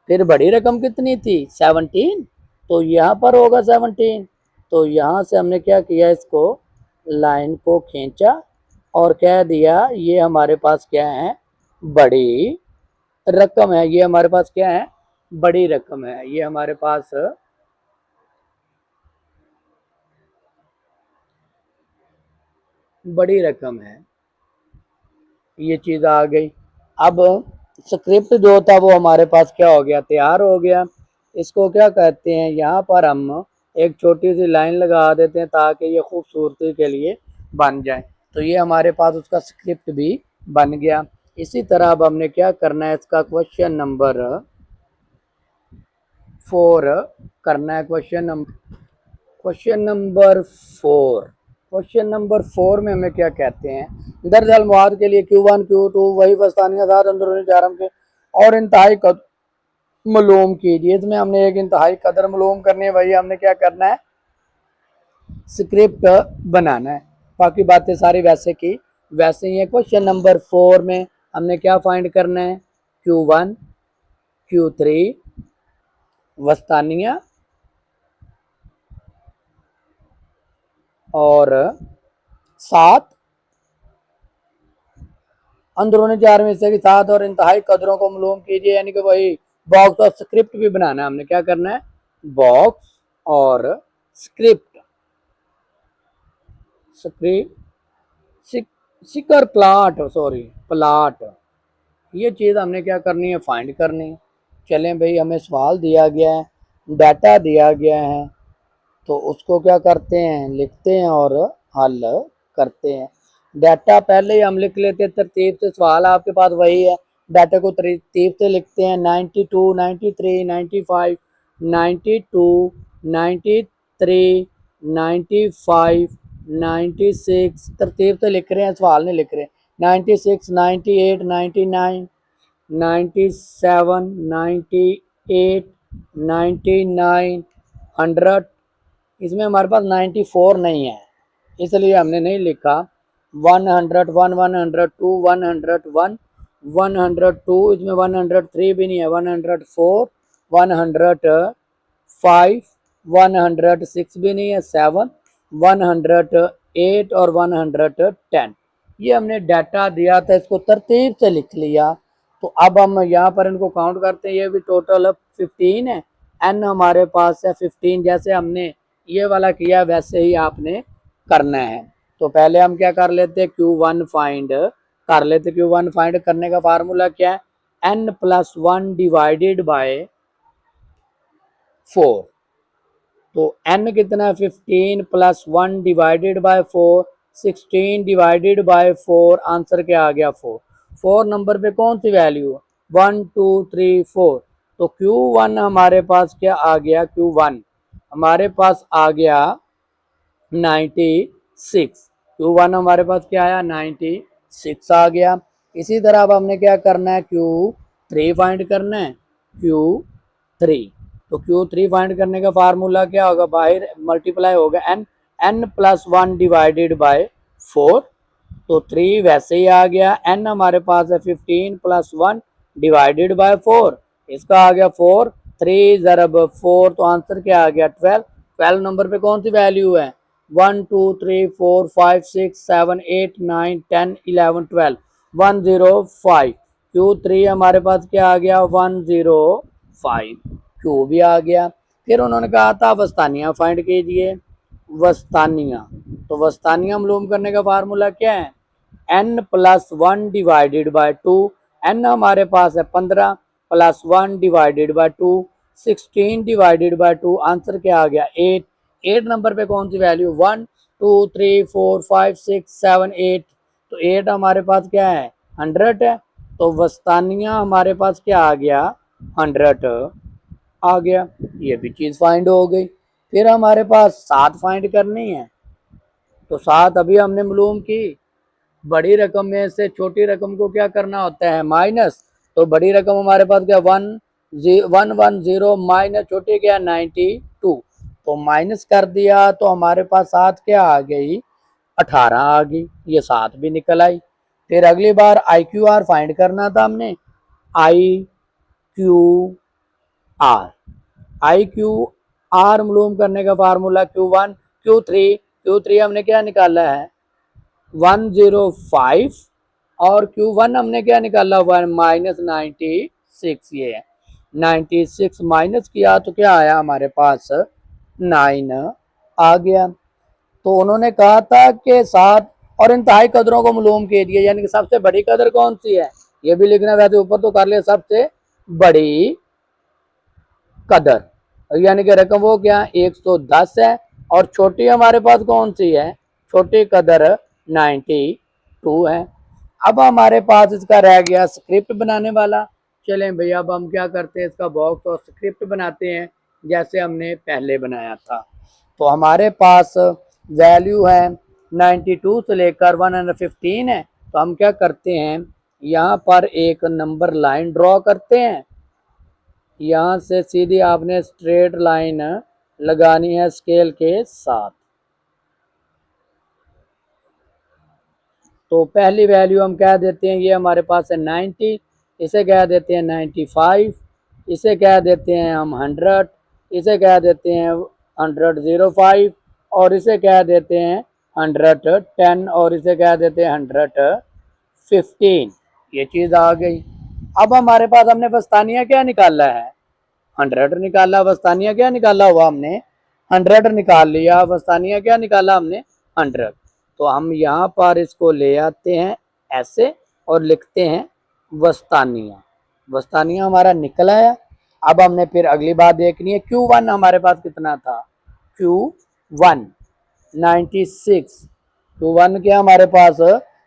फिर बड़ी रकम कितनी थी 17, तो यहाँ पर होगा 17। तो यहाँ से हमने क्या किया, इसको लाइन को खींचा और कह दिया ये हमारे पास क्या है बड़ी रकम है, ये हमारे पास क्या है बड़ी रकम है, ये हमारे पास बड़ी रकम है, ये चीज़ आ गई। अब स्क्रिप्ट जो था वो हमारे पास क्या हो गया तैयार हो गया। इसको क्या कहते हैं, यहाँ पर हम एक छोटी सी लाइन लगा देते हैं ताकि ये खूबसूरती के लिए बन जाए। तो ये हमारे पास उसका स्क्रिप्ट भी बन गया। इसी तरह अब हमने क्या करना है, इसका क्वेश्चन नंबर 4 करना है। क्वेश्चन नंबर 4, क्वेश्चन नंबर 4 में हमें क्या कहते हैं, दरअसल मवाद के लिए Q1 Q2 वही वस्तानिया साथ अंदरूनी चारम के और इंतहाई कदर मालूम कीजिए। इसमें हमने एक इंतहाई कदर मालूम करनी है, वही हमने क्या करना है स्क्रिप्ट बनाना है। बाकी बातें सारी वैसे की वैसे ही है। क्वेश्चन नंबर 4 में हमने क्या फाइंड करना है, Q1 Q3 वस्तानिया और 7 अंदरूनी चार में हिस्से के साथ और इंतहाई कदरों को मालूम कीजिए। यानी कि वही बॉक्स और स्क्रिप्ट भी बनाना है, हमने क्या करना है बॉक्स और स्क्रिप्ट, सिकर प्लाट सॉरी प्लाट, ये चीज़ हमने क्या करनी है फाइंड करनी है। चलें भाई, हमें सवाल दिया गया है, डाटा दिया गया है, तो उसको क्या करते हैं लिखते हैं और हल करते हैं। डाटा पहले ही हम लिख लेते हैं तरतीब से, सवाल आपके पास वही है, डाटा को तरतीब से लिखते हैं 92 93 95 92 93 95 96, तरतीब से लिख रहे हैं, सवाल नहीं लिख रहे हैं। 96 98 99 97 98 99 100, इसमें हमारे पास 94 नहीं है इसलिए हमने नहीं लिखा। 101 102 101 102, इसमें 103 भी नहीं है, 104 105 106 भी नहीं है, 7 108 और 110, ये हमने डाटा दिया था, इसको तरतीब से लिख लिया। तो अब हम यहाँ पर इनको काउंट करते हैं, ये भी टोटल 15 है, एन हमारे पास है 15। जैसे हमने ये वाला किया वैसे ही आपने करना है। तो पहले हम क्या कर लेते हैं Q1 फाइंड कर लेते। Q1 फाइंड करने का फार्मूला क्या है, n+1 डिवाइडेड बाय 4। तो n कितना है 15 + 1 divided by 4, 16 divided by 4, answer क्या आ गया 4। 4 नंबर पे कौन सी वैल्यू 1 2 3 4, तो Q1 हमारे पास क्या आ गया, Q1 हमारे पास आ गया 96, Q1 हमारे पास क्या आया 96 आ गया। इसी तरह अब हमने क्या करना है Q3 फाइंड करना है, Q3, तो Q3 फाइंड करने का फार्मूला क्या होगा, बाहर मल्टीप्लाई होगा n प्लस 1 डिवाइडेड बाय 4, तो 3 वैसे ही आ गया। n हमारे पास है 15 प्लस 1 डिवाइडेड बाय 4, इसका आ गया 4, 3 ज़रब 4, तो आंसर क्या आ गया 12। 12 नंबर पे कौन सी वैल्यू है, 1 2 3 4 5 6 7 8 9 10 11 12, 105। Q3 हमारे पास क्या आ गया 105, Q भी आ गया। फिर उन्होंने कहा था वस्तानियाँ फाइंड कीजिए, वस्तानियाँ, तो वस्तानियाँ मालूम करने का फार्मूला क्या है, n plus 1 divided by 2, n हमारे पास है 15 plus 1 divided by 2, 16 divided by 2, answer क्या आ गया 8। 8 नंबर पे कौन सी वैल्यू, 1 2 3 4 5 6 7 8, तो 8 हमारे पास क्या है 100 है, तो वस्तानियाँ हमारे पास क्या आ गया 100 आ गया, ये भी चीज़ फाइंड हो गई। फिर हमारे पास 7 फाइंड करनी है, तो 7 अभी हमने मालूम की, बड़ी रकम में से छोटी रकम को क्या करना होता है माइनस, तो बड़ी रकम हमारे पास क्या 110 माइनस छोटी क्या 92, तो माइनस कर दिया तो हमारे पास 7 क्या आ गई 18 आ गई, ये 7 भी निकल आई। फिर अगली बार IQR फाइंड करना था हमने, IQR, IQR मालूम करने का फार्मूला Q1 Q3 हमने क्या निकाला है 105, और Q1 हमने क्या निकाला हुआ माइनस 96, ये है 96 माइनस किया तो क्या आया हमारे पास 9 आ गया। तो उन्होंने कहा था कि 7 और इंतहाई कदरों को मालूम के दिए, यानी कि सबसे बड़ी कदर कौन सी है, ये भी लिखना, वैसे ऊपर तो कर लिया, सबसे बड़ी कदर, यानी कि रकम वो क्या 110 है, और छोटी हमारे पास कौन सी है, छोटी कदर 92 है। अब हमारे पास इसका रह गया स्क्रिप्ट बनाने वाला। चलें भैया अब हम क्या करते हैं, इसका बॉक्स और स्क्रिप्ट बनाते हैं जैसे हमने पहले बनाया था। तो हमारे पास वैल्यू है 92 से लेकर 115 है, तो हम क्या करते हैं यहाँ पर एक नंबर लाइन ड्रॉ करते हैं, यहाँ से सीधी आपने स्ट्रेट लाइन लगानी है स्केल के साथ। तो पहली वैल्यू हम कह देते हैं, ये हमारे पास है 90, इसे कह देते हैं 95, इसे कह देते हैं हम 100, इसे कह देते हैं 105, और इसे कह देते हैं 110, और इसे कह देते हैं 115। ये चीज़ आ गई। अब हमारे पास हमने वस्तानिया क्या निकाला है 100 निकाला, वस्तानिया क्या निकाला हुआ हमने 100 निकाल लिया, वस्तानिया क्या निकाला हमने 100, तो हम यहाँ पर इसको ले आते हैं ऐसे और लिखते हैं वस्तानिया। वस्तानिया हमारा निकल आया। अब हमने फिर अगली बात देखनी है, Q1 हमारे पास कितना था, Q1 96, Q1 क्या हमारे पास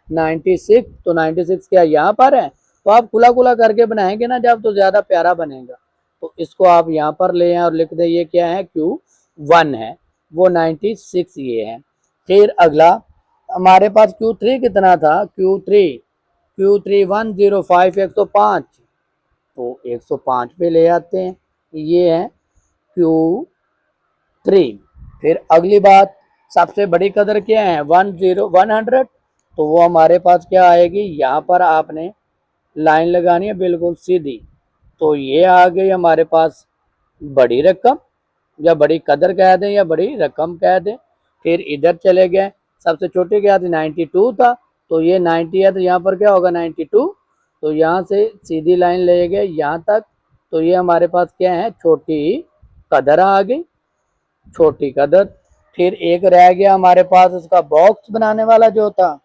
96, तो 96 क्या यहाँ पर है, तो आप खुला खुला करके बनाएंगे ना जब, तो ज़्यादा प्यारा बनेगा। तो इसको आप यहाँ पर ले आए और लिख दें, ये क्या है Q1 है, वो 96 ये है। फिर अगला हमारे पास Q3 कितना था, Q3 105 105, तो 105 पे ले आते हैं, ये है Q3। फिर अगली बात सबसे बड़ी कदर क्या है 100, तो वो हमारे पास क्या आएगी, यहाँ पर आपने लाइन लगानी है बिल्कुल सीधी, तो ये आ गई हमारे पास बड़ी रकम, या बड़ी कदर कह दें या बड़ी रकम कह दें। फिर इधर चले गए, सबसे छोटी क्या थी 92 था, तो ये 90 है, तो यहाँ पर क्या होगा 92, तो यहाँ से सीधी लाइन ले गए यहाँ तक, तो ये हमारे पास क्या है छोटी कदर आ गई, छोटी कदर। फिर एक रह गया हमारे पास उसका बॉक्स बनाने वाला जो था,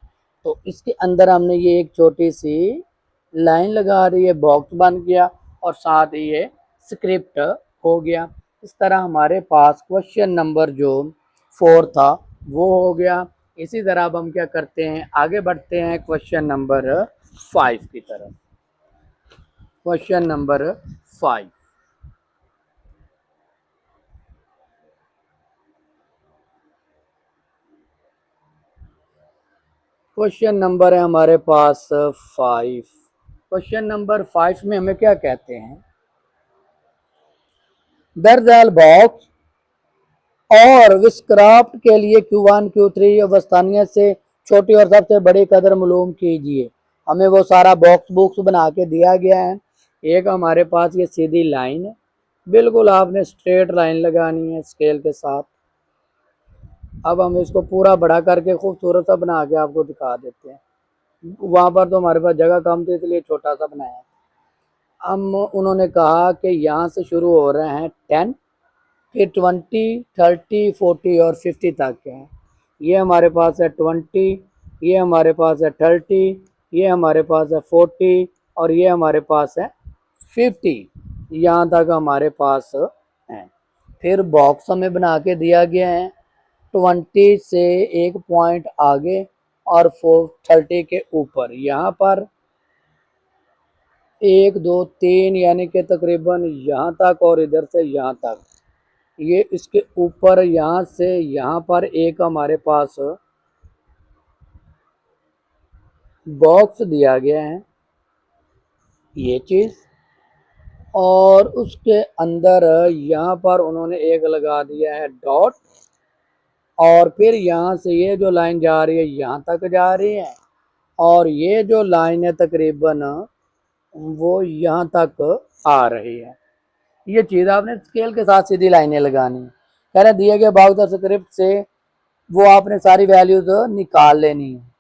तो इसके अंदर हमने ये एक छोटी सी लाइन लगा रही है, बॉक्स बन गया, और साथ ही ये स्क्रिप्ट हो गया। इस तरह हमारे पास क्वेश्चन नंबर जो 4 था वो हो गया। इसी तरह अब हम क्या करते हैं, आगे बढ़ते हैं क्वेश्चन नंबर 5 की तरफ। क्वेश्चन नंबर 5, क्वेश्चन नंबर है हमारे पास 5। क्वेश्चन नंबर 5 में हमें क्या कहते हैं, दरअसल बॉक्स और विस्क्राफ्ट के लिए Q1 Q3 वस्तानियत से छोटी और सबसे बड़ी कदर मालूम कीजिए। हमें वो सारा बॉक्स बुक्स बना के दिया गया है। एक हमारे पास ये सीधी लाइन है, बिल्कुल आपने स्ट्रेट लाइन लगानी है स्केल के साथ। अब हम इसको पूरा बड़ा करके खूबसूरत सा बना के आपको दिखा देते हैं। वहाँ पर तो हमारे पास जगह कम थी इसलिए छोटा सा बनाया। हम उन्होंने कहा कि यहाँ से शुरू हो रहे हैं 10, फिर 20, 30, 40 और 50 तक के हैं। ये हमारे पास है 20, ये हमारे पास है 30, ये हमारे पास है 40 और ये हमारे पास है 50। यहाँ तक हमारे पास है। फिर बॉक्स हमें बना के दिया गया है 20 से एक पॉइंट आगे और 30 के ऊपर। यहाँ पर 1 2 3 यानी कि तकरीबन यहाँ तक और इधर से यहाँ तक। ये इसके ऊपर यहाँ से यहाँ पर एक हमारे पास बॉक्स दिया गया है, ये चीज़। और उसके अंदर यहाँ पर उन्होंने एक लगा दिया है डॉट। और फिर यहाँ से ये जो लाइन जा रही है यहाँ तक जा रही है और ये जो लाइन है तकरीबन वो यहाँ तक आ रही है। ये चीज़ आपने स्केल के साथ सीधी लाइनें लगानी है। कह रहे दिए गए बॉक्स और स्क्रिप्ट से वो आपने सारी वैल्यूज निकाल लेनी है।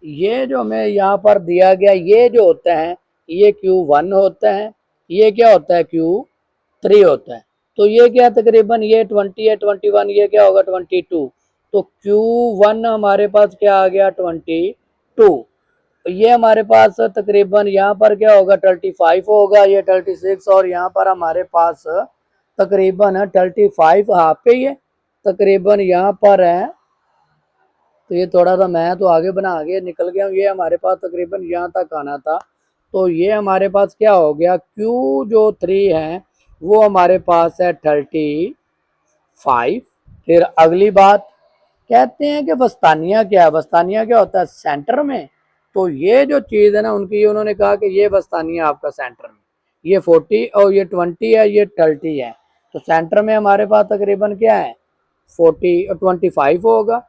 ये जो हमें यहाँ पर दिया गया ये जो होता है ये Q1 होता है, ये क्या होता है Q3 होता है। तो ये क्या तकरीबन ये 20 है, 21, ये क्या होगा 22। तो Q1 हमारे पास क्या आ गया 22। ये हमारे पास तकरीबन यहाँ पर क्या होगा 35 होगा, ये 36 और यहाँ पर हमारे पास तकरीबन 35 हाफ पे ही है तकरीबन यहाँ पर है। तो ये थोड़ा सा मैं तो आगे बना के निकल गया हूँ। ये हमारे पास तकरीबन यहाँ तक आना था। तो ये हमारे पास क्या हो गया Q जो 3 है वो हमारे पास है 35। फिर अगली बात कहते हैं कि वस्तानिया क्या है। वस्तानिया क्या होता है सेंटर में। तो ये जो चीज़ है ना उनकी उन्होंने कहा कि ये वस्तानिया आपका सेंटर में, ये 40 और ये 20 है, ये 30 है। तो सेंटर में हमारे पास तकरीबन क्या है 40 और 25 होगा।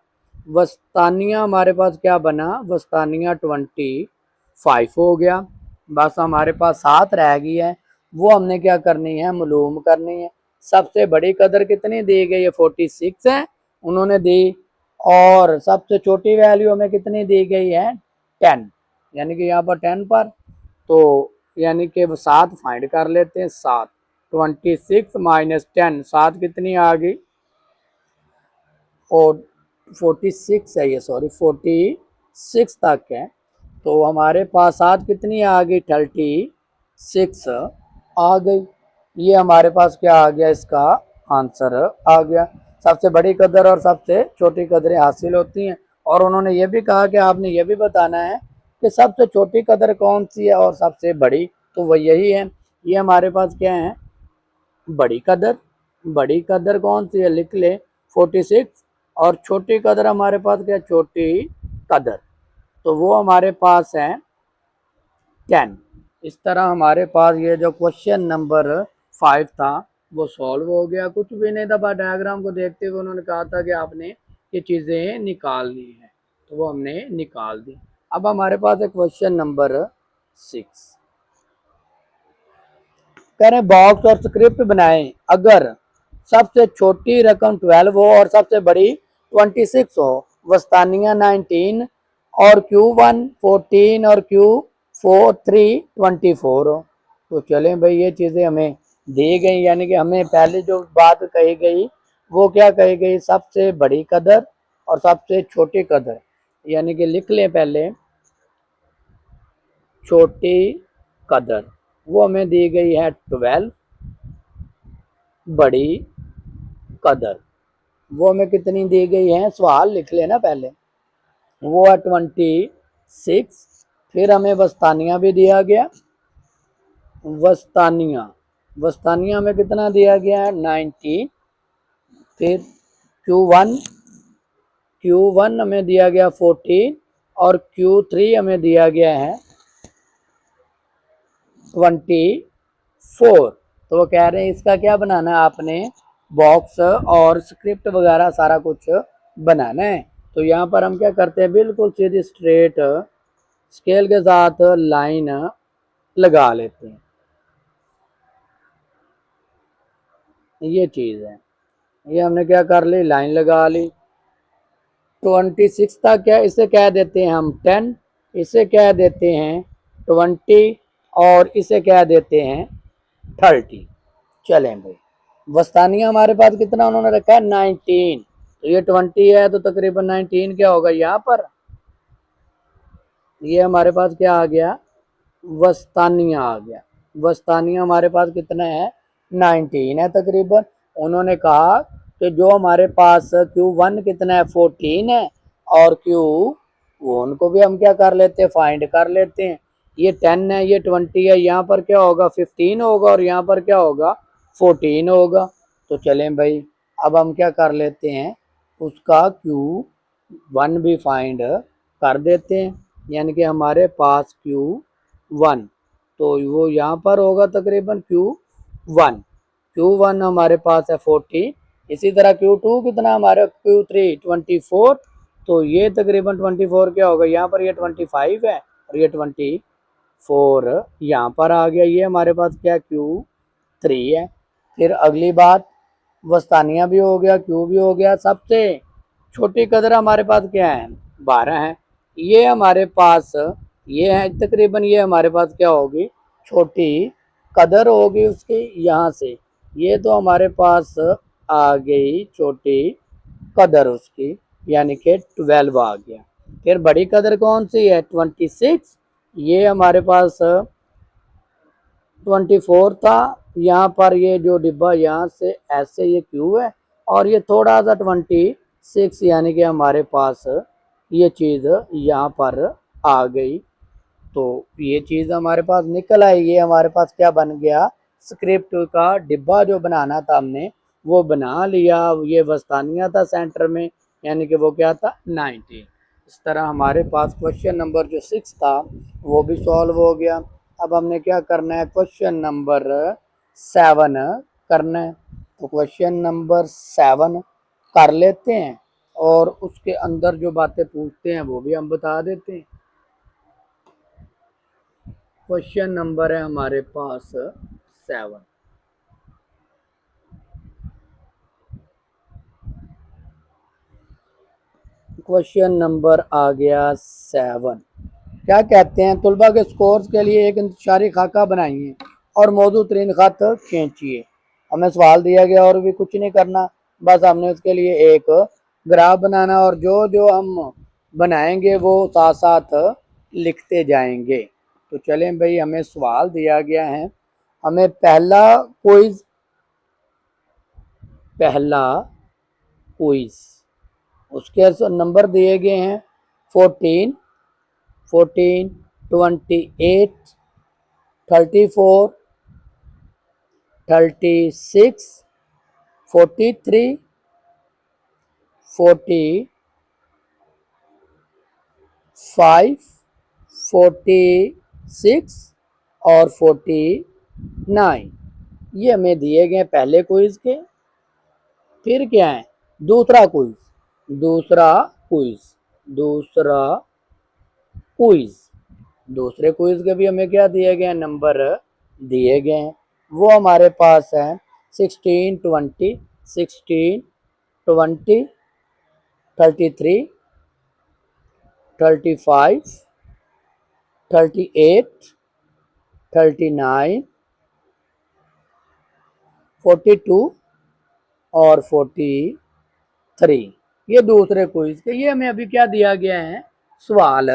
वस्तानिया हमारे पास क्या बना वस्तानिया 25 हो गया। बस हमारे पास 7 रह गई है, वो हमने क्या करनी है मालूम करनी है। सबसे बड़ी कदर कितनी दी गई है 46 है उन्होंने दी। और सबसे छोटी वैल्यू हमें कितनी दी गई है 10, यानी कि यहाँ पर 10 पर। तो यानी कि 7 फाइंड कर लेते हैं। 7 26 माइनस 10 7 कितनी आ गई और 46 है ये, सॉरी 46 तक है। तो हमारे पास 7 कितनी आ गई 36 आ गई। ये हमारे पास क्या आ गया इसका आंसर आ गया। सबसे बड़ी कदर और सबसे छोटी कदरें हासिल होती हैं। और उन्होंने ये भी कहा कि आपने ये भी बताना है कि सबसे छोटी कदर कौन सी है और सबसे बड़ी, तो वह यही है। ये हमारे पास क्या है बड़ी कदर। बड़ी कदर कौन सी है लिख ले 46 और छोटी कदर हमारे पास क्या छोटी कदर, तो वो हमारे पास है 10। इस तरह हमारे पास ये जो क्वेश्चन नंबर 5 था वो सॉल्व हो गया। कुछ भी नहीं था, बस डायग्राम को देखते हुए उन्होंने कहा था कि आपने ये चीज़ें निकालनी है, तो वो हमने निकाल दी। अब हमारे पास है क्वेश्चन नंबर 6। कह रहे बॉक्स और स्क्रिप्ट बनाएं अगर सबसे छोटी रकम 12 हो और सबसे बड़ी 26 हो, वस्तानिया 19 और Q1 14 और Q4 3 24 हो। तो चलें भाई ये चीज़ें हमें दी गई, यानी कि हमें पहले जो बात कही गई वो क्या कही गई सबसे बड़ी कदर और सबसे छोटी कदर, यानी कि लिख लें पहले छोटी कदर वो हमें दी गई है 12। बड़ी कदर वो हमें कितनी दी गई है सवाल लिख लेना पहले, वो है 26। फिर हमें वस्तानिया भी दिया गया। वस्तानिया वस्तानिया में कितना दिया गया है 19। फिर Q1 हमें दिया गया 14 और Q3 हमें दिया गया है 24। 4। तो वो कह रहे हैं इसका क्या बनाना है, आपने बॉक्स और स्क्रिप्ट वगैरह सारा कुछ बनाना है। तो यहाँ पर हम क्या करते हैं, बिल्कुल सीधी स्ट्रेट स्केल के साथ लाइन लगा लेते हैं। ये चीज़ है, ये हमने क्या कर ली, लाइन लगा ली। 26 था क्या, इसे कह देते हैं हम 10, इसे कह देते हैं 20 और इसे कह देते हैं 30। चलें भाई, वस्तानिया हमारे पास कितना उन्होंने रखा है 19, तो ये 20 है तो तकरीबन 19 क्या होगा यहाँ पर, ये हमारे पास क्या आ गया, वस्तानिया आ गया। वस्तानिया हमारे पास कितना है 19 है तकरीबन। उन्होंने कहा कि जो हमारे पास Q1 कितना है 14 है और Q1 को भी हम क्या कर लेते हैं, फाइंड कर लेते हैं। ये 10 है, ये 20 है, यहाँ पर क्या होगा 15 होगा और यहाँ पर क्या होगा 14 होगा। तो चलें भाई, अब हम क्या कर लेते हैं, उसका Q1 भी फाइंड कर देते हैं। यानी कि हमारे पास Q1 तो वो यहाँ पर होगा तकरीबन Q1 हमारे पास है 14। इसी तरह Q2 कितना हमारा, Q3 24, तो ये तकरीबन 24 क्या होगा, यहाँ पर ये 25 है और ये 24 यहाँ पर आ गया। ये हमारे पास क्या Q3 है। फिर अगली बात, वस्तानिया भी हो गया, Q भी हो गया। सबसे छोटी कदर हमारे पास क्या है 12 है। ये हमारे पास ये है तकरीबन, ये हमारे पास क्या होगी छोटी कदर होगी उसकी यहाँ से। ये तो हमारे पास आ गई छोटी कदर उसकी, यानी कि 12 आ गया। फिर बड़ी कदर कौन सी है 26, ये हमारे पास 24 था। यहाँ पर ये जो डिब्बा यहाँ से ऐसे ये Q है और ये थोड़ा सा 26, यानी कि हमारे पास ये चीज़ यहाँ पर आ गई। तो ये चीज़ हमारे पास निकल आई। ये हमारे पास क्या बन गया, स्क्रिप्ट का डिब्बा जो बनाना था हमने वो बना लिया। ये वस्तानिया था सेंटर में, यानी कि वो क्या था 90। इस तरह हमारे पास क्वेश्चन नंबर जो 6 था वो भी सॉल्व हो गया। अब हमने क्या करना है, क्वेश्चन नंबर 7 करना है। तो क्वेश्चन नंबर 7 कर लेते हैं और उसके अंदर जो बातें पूछते हैं वो भी हम बता देते हैं। क्वेश्चन नंबर है हमारे पास 7। क्वेश्चन नंबर आ गया 7। क्या कहते हैं, तुलबा के स्कोर्स के लिए एक इंतशारी खाका बनाइए और मौजू तरीन खत खींचिए। हमें सवाल दिया गया और भी कुछ नहीं करना, बस हमने उसके लिए एक ग्राफ बनाना और जो जो हम बनाएंगे वो साथ साथ लिखते जाएंगे। तो चलें भाई, हमें सवाल दिया गया है, हमें पहला क्विज उसके नंबर दिए गए हैं 14, 28, 34, 36, 43, 45, 46 और 49। ये हमें दिए गए पहले क्विज के। फिर क्या है दूसरा क्विज, दूसरा क्विज दूसरा क्विज दूसरे क्विज के भी हमें क्या दिए गए, नंबर दिए गए हैं। वो हमारे पास है 16, 20, 16, 20, 33, 35, 38, 39, 42 और 43। ये दूसरे क्विज के, ये हमें अभी क्या दिया गया है, सवाल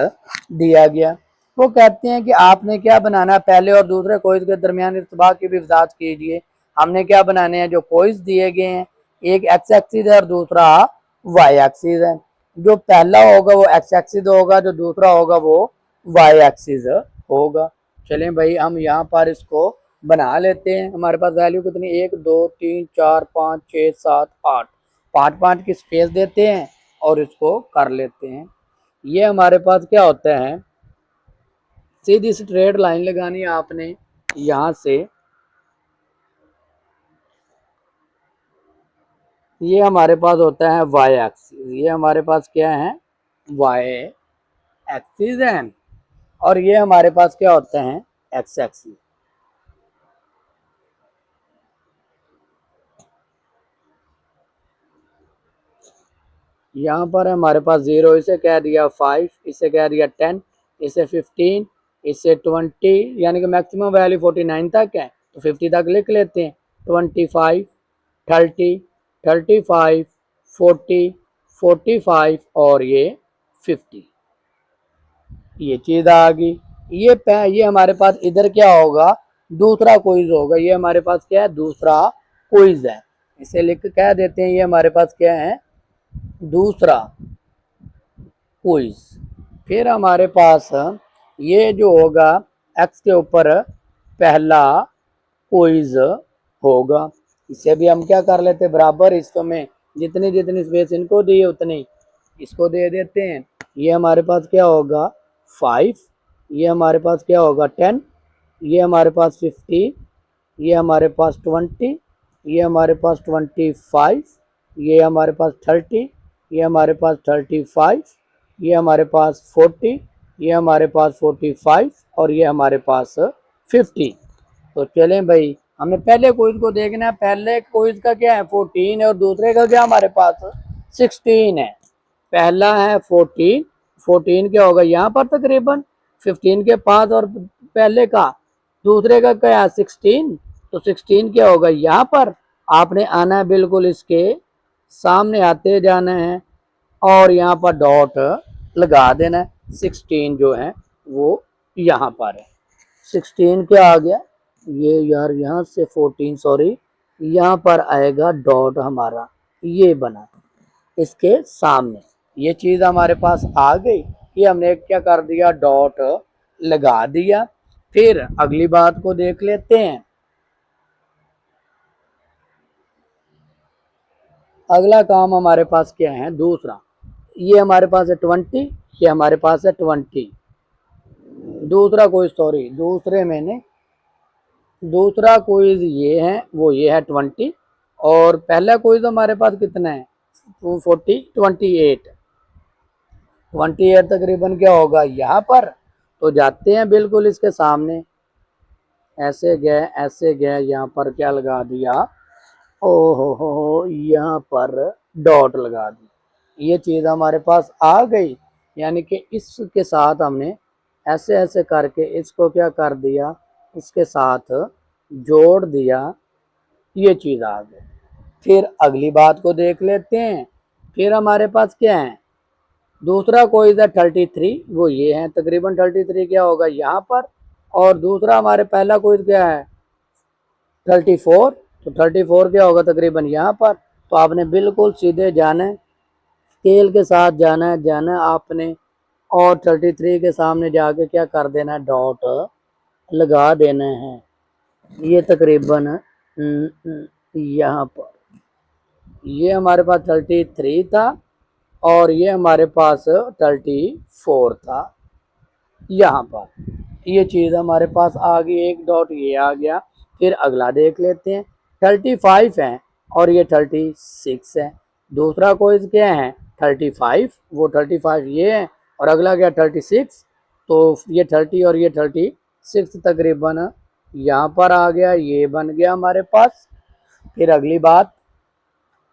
दिया गया। वो कहते हैं कि आपने क्या बनाना है, पहले और दूसरे क्विज के दरमियान इर्तिबात की भी वजाहत कीजिए। हमने क्या बनाने हैं, जो क्विज दिए गए हैं एक एक्स एक्सिस है और दूसरा वाई एक्सिस है। जो पहला होगा वो एक्स एक्सिस होगा, जो दूसरा होगा वो वाई एक्सिस होगा। चलें भाई, हम यहाँ पर इसको बना लेते हैं। हमारे पास वैल्यू कितनी, 1 2 3 4 5 6 7 8, 5 की स्पेस देते हैं और इसको कर लेते हैं। ये हमारे पास क्या होता है, सीधी स्ट्रेट लाइन लगानी है आपने यहाँ से ये हमारे पास होता है वाई एक्सिस, ये हमारे पास क्या है वाई एक्सिस है, और ये हमारे पास क्या होते हैं एक्स एक्सिस। यहाँ पर हमारे पास 0, इसे कह दिया 5, इसे कह दिया 10, इसे 15, इसे 20, यानी कि मैक्सिमम वैल्यू 49 तक है तो 50 तक लिख लेते हैं। 25, 30, 35, 40, 45 और ये 50, ये चीज़ आ गई। ये हमारे पास इधर क्या होगा, दूसरा क्विज होगा। ये हमारे पास क्या है, दूसरा क्विज है, इसे लिख के कह देते हैं ये हमारे पास क्या है, दूसरा क्विज। फिर हमारे पास ये जो होगा एक्स के ऊपर पहला क्विज होगा, इसे भी हम क्या कर लेते हैं बराबर हिस्सों में, जितनी जितनी स्पेस इनको दी है उतनी इसको दे देते हैं। ये हमारे पास क्या होगा 5, ये हमारे पास क्या होगा 10, ये हमारे पास 15, ये हमारे पास 20, ये हमारे पास 25, ये हमारे पास 30, ये हमारे पास 35, ये हमारे पास 40, ये हमारे पास 45 और ये हमारे पास 50। तो चलें भाई, हमें पहले क्विज को देखना है। पहले क्विज का क्या है 14 है और दूसरे का क्या हमारे पास 16 है। पहला है 14, 14 क्या होगा यहाँ पर तकरीबन 15 के पास, और पहले का दूसरे का क्या है 16, तो 16 क्या होगा यहाँ पर। आपने आना है बिल्कुल इसके सामने आते जाना है और यहाँ पर डॉट लगा देना है। 16 जो है वो यहाँ पर है। 16 क्या आ गया, ये यार यहाँ से 14 सॉरी, यहाँ पर आएगा डॉट हमारा, ये बना इसके सामने। ये चीज़ हमारे पास आ गई, ये हमने क्या कर दिया डॉट लगा दिया। फिर अगली बात को देख लेते हैं। अगला काम हमारे पास क्या है दूसरा, ये हमारे पास है 20, ये हमारे पास है 20। दूसरा कोई सॉरी दूसरे मैंने दूसरा क्विज ये है वो ये है 20, और पहला क्विज हमारे पास कितना है 28। 28 तकरीबन क्या होगा यहाँ पर, तो जाते हैं बिल्कुल इसके सामने, ऐसे गए यहाँ पर क्या लगा दिया, ओहो हो यहाँ पर डॉट लगा दी। ये चीज़ हमारे पास आ गई, यानी कि इसके साथ हमने ऐसे ऐसे करके इसको क्या कर दिया, इसके साथ जोड़ दिया, ये चीज़ आ गई। फिर अगली बात को देख लेते हैं। फिर हमारे पास क्या है दूसरा कोई है 33, वो ये है तकरीबन 33 क्या होगा यहाँ पर, और दूसरा हमारे पहला कोई क्या है 34, तो 34 क्या होगा तकरीबन यहाँ पर। तो आपने बिल्कुल सीधे जाना है, स्केल के साथ जाना है आपने, और 33 के सामने जाके क्या कर देना है डॉट लगा देना है। ये तकरीबन यहाँ पर ये हमारे पास 33 था और ये हमारे पास 34 था यहाँ पर। ये चीज़ हमारे पास आ गई, एक डॉट ये आ गया। फिर अगला देख लेते हैं। 35 है और ये 36 है। दूसरा क्वेश्चन क्या है 35, वो 35 ये है, और अगला क्या 36, तो ये 30 और ये 36 तकरीबन यहाँ पर आ गया, ये बन गया हमारे पास। फिर अगली बात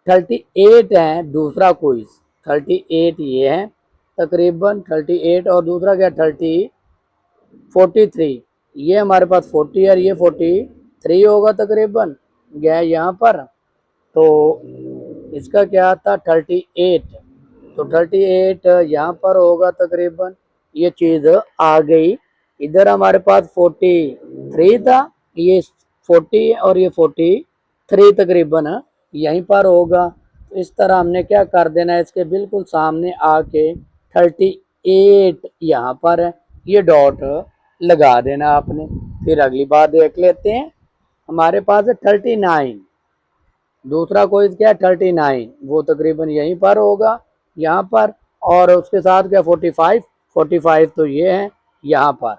38 है दूसरा क्विज, 38 ये है तकरीबन 38, और दूसरा क्या 43, ये हमारे पास 40 और ये 43 होगा तकरीबन गया यहाँ पर। तो इसका क्या था 38, तो 38 यहाँ पर होगा तकरीबन, ये चीज़ आ गई। इधर हमारे पास 43 था, ये 40 और ये 43 तकरीबन यहीं पर होगा। तो इस तरह हमने क्या कर देना है, इसके बिल्कुल सामने आके 38 यहाँ पर है, ये डॉट लगा देना आपने। फिर अगली बात देख लेते हैं। हमारे पास है 39, दूसरा क्वेश्चन क्या है 39, वो तकरीबन यहीं पर होगा यहाँ पर, और उसके साथ क्या 45 तो ये है यहाँ पर।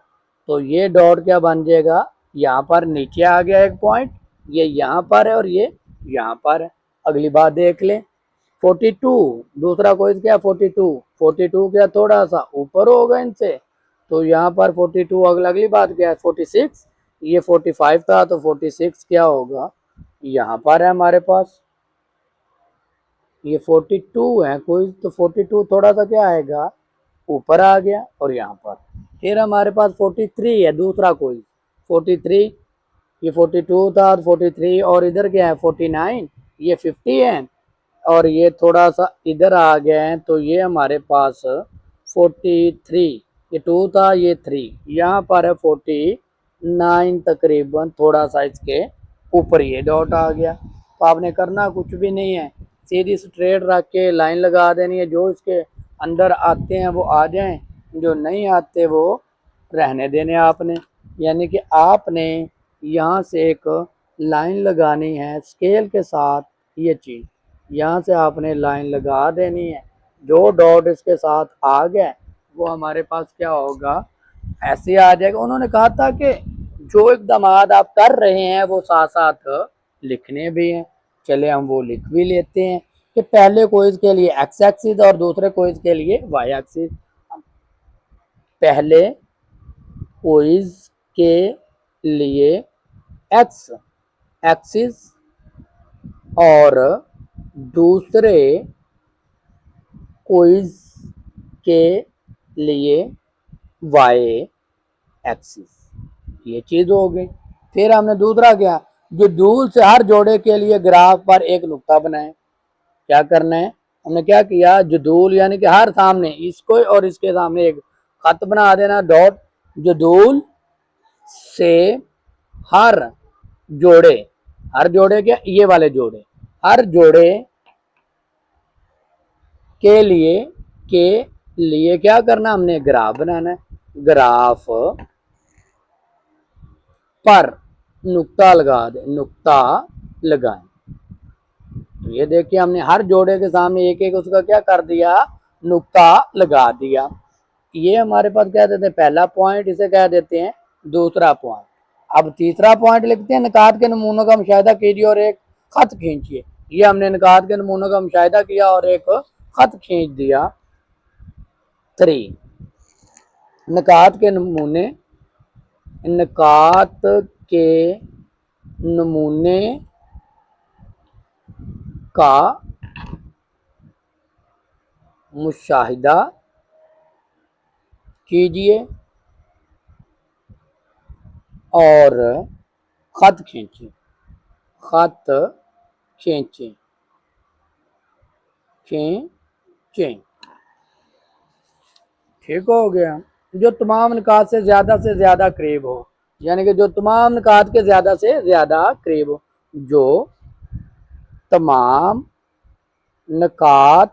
तो ये डॉट क्या बन जाएगा यहाँ पर नीचे आ गया एक पॉइंट, ये यहाँ पर है और ये यहाँ पर है। अगली बात देख लें 42, दूसरा क्वेश्चन क्या 42 क्या थोड़ा सा ऊपर होगा इनसे, तो यहाँ पर 42 अगली बात क्या है 46, ये 45 था तो 46 क्या होगा यहाँ पर है हमारे पास, ये 42 है कोई तो 42 थोड़ा सा क्या आएगा ऊपर आ गया, और यहाँ पर फिर हमारे पास 43 है दूसरा कोई 43, ये 42 था 43 और इधर क्या है 49, ये 50 है और ये थोड़ा सा इधर आ गया है तो ये हमारे पास 43, ये 2 था ये 3, यहाँ पर है 49 तकरीबन थोड़ा सा इसके ऊपर ये डॉट आ गया। तो आपने करना कुछ भी नहीं है, सीधी स्ट्रेट रख के लाइन लगा देनी है, जो इसके अंदर आते हैं वो आ जाएं, जो नहीं आते वो रहने देने आपने। यानी कि आपने यहाँ से एक लाइन लगानी है स्केल के साथ, ये चीज़ यहाँ से आपने लाइन लगा देनी है, जो डॉट इसके साथ आ गया वो हमारे पास क्या होगा ऐसे आ जाएगा। उन्होंने कहा था कि जो इकदाम आप कर रहे हैं वो साथ साथ लिखने भी हैं, चले हम वो लिख भी लेते हैं कि पहले क्विज के लिए एक्स एक्सिस और दूसरे क्विज के लिए वाई एक्सिस। पहले क्विज के लिए एक्स एक्सिस और दूसरे क्विज के लिए वाई एक्सिस, ये चीज हो गई। फिर हमने दूसरा क्या जदूल से हर जोड़े के लिए ग्राफ पर एक नुक्ता बनाए। क्या करना है हमने क्या किया जदूल यानी कि हर सामने इसको और इसके सामने एक खत बना देना डॉट, जदूल से हर जोड़े, हर जोड़े क्या ये वाले जोड़े, हर जोड़े के लिए क्या करना हमने ग्राफ बनाना है, ग्राफ पर नुक्ता लगा दे, नुक्ता लगाएं। तो ये देखिए हमने हर जोड़े के सामने एक एक उसका क्या कर दिया नुक्ता लगा दिया। ये हमारे पास कह देते हैं पहला पॉइंट, इसे कह देते हैं दूसरा पॉइंट। अब तीसरा पॉइंट लिखते हैं निकात के नमूनों का मुशाहिदा कीजिए और एक खत खींचिए। ये हमने निकात के नमूनों का मुशाहिदा किया और एक खत खींच दिया। 3 निकात के नमूने, निकात के नमूने का मुशाहिदा कीजिए और खत खींचिए, खत खींचें खींचें। ठीक हो गया। जो तमाम निकात से ज़्यादा करीब हो, यानी कि जो तमाम निकात के ज़्यादा से ज़्यादा करीब हो, जो तमाम निकात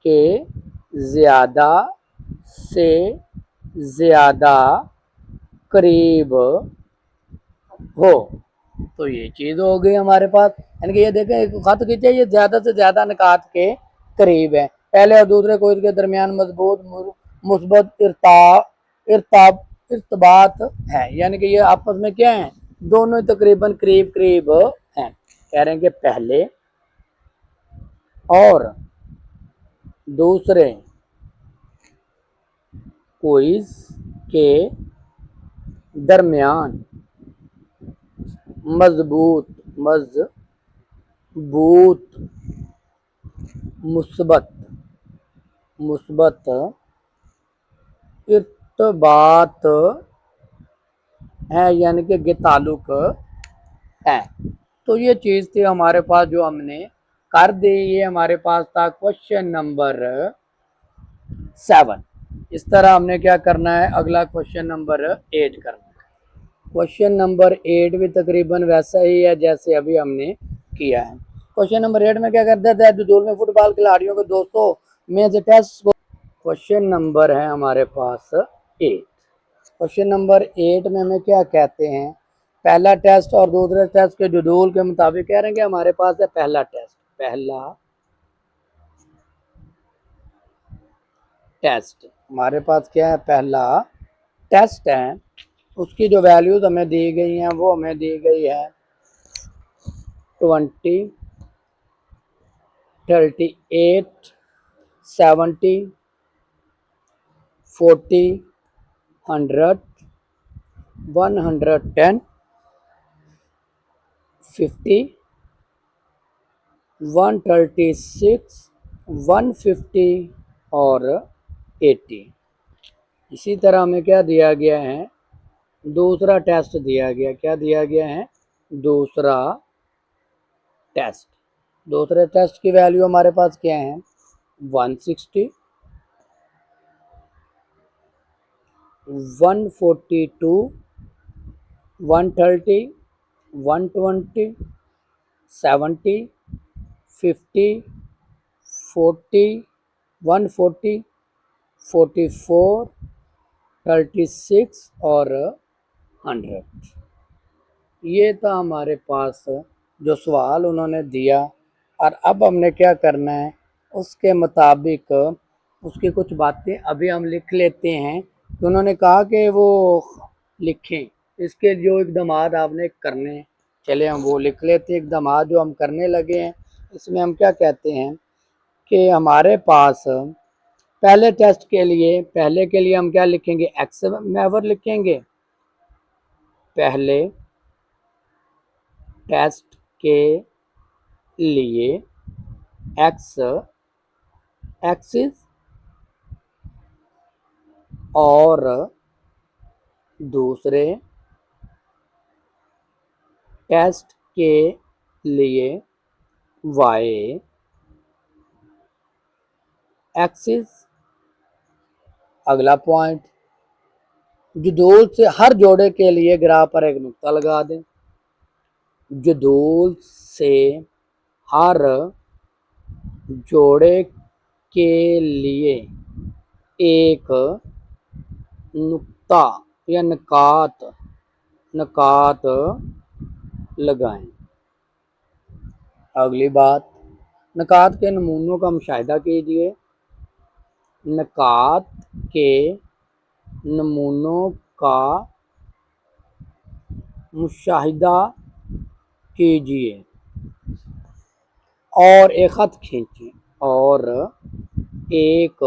के ज़्यादा से ज़्यादा करीब हो। तो ये चीज़ हो गई हमारे पास, यानी कि ये देखें एक खत खींचे ये ज़्यादा से ज़्यादा निकात के करीब है, पहले और दूसरे क्विज के दरमियान मजबूत मुस्बत इर्तबात है, यानी कि ये आपस में क्या है दोनों तकरीबन करीब करीब हैं। कह रहे हैं कि पहले और दूसरे क्विज के दरमियान मजबूत मुस्बत इर्तबात है, यानी कि ताल्लुक है। तो ये चीज़ थी हमारे पास जो हमने कर दी। ये हमारे पास था क्वेश्चन नंबर 7। इस तरह हमने क्या करना है अगला क्वेश्चन नंबर 8 करना है। क्वेश्चन नंबर 8 भी तकरीबन वैसा ही है जैसे अभी हमने किया है। क्वेश्चन नंबर 8 में क्या करते थे जदूल में फुटबॉल खिलाड़ियों के दोस्तों में से टेस्ट। क्वेश्चन नंबर है हमारे पास 8। क्वेश्चन नंबर 8 में हमें क्या कहते हैं पहला टेस्ट और दूसरे टेस्ट के जदूल के मुताबिक कह रहे हैं कि हमारे पास है पहला टेस्ट हमारे पास क्या है पहला टेस्ट है उसकी जो वैल्यूज हमें दी गई हैं वो हमें दी गई है 20, 38, 70, 40, 100, 110, 50, 136, 150 और 80। इसी तरह हमें क्या दिया गया है, दूसरा टेस्ट दिया गया। क्या दिया गया है? दूसरा टेस्ट। दूसरे टेस्ट की वैल्यू हमारे पास क्या है? 160, 142, 130, 120, 70, 50, 40, 140, 44, 36 और 100। ये था हमारे पास जो सवाल उन्होंने दिया, और अब हमने क्या करना है उसके मुताबिक उसकी कुछ बातें अभी हम लिख लेते हैं कि उन्होंने कहा कि वो लिखें। इसके जो इकदाम आपने करने, चले हम वो लिख लेते हैं। इकदाम जो हम करने लगे हैं इसमें हम क्या कहते हैं कि हमारे पास पहले टेस्ट के लिए, पहले के लिए हम क्या लिखेंगे? एक्स मैवर लिखेंगे। पहले टेस्ट के लिए एक्स एक्सिस और दूसरे टेस्ट के लिए वाई एक्सिस। अगला पॉइंट, जदूल से हर जोड़े के लिए ग्राफ पर एक नुक्ता लगा दें। जदूल से हर जोड़े के लिए एक नुक्ता या नकात लगाएं। अगली बात, नकात के नमूनों का मुशाहिदा कीजिए। नकात के नमूनों का मुशाहिदा कीजिए और एक ख़त खींचिए। और एक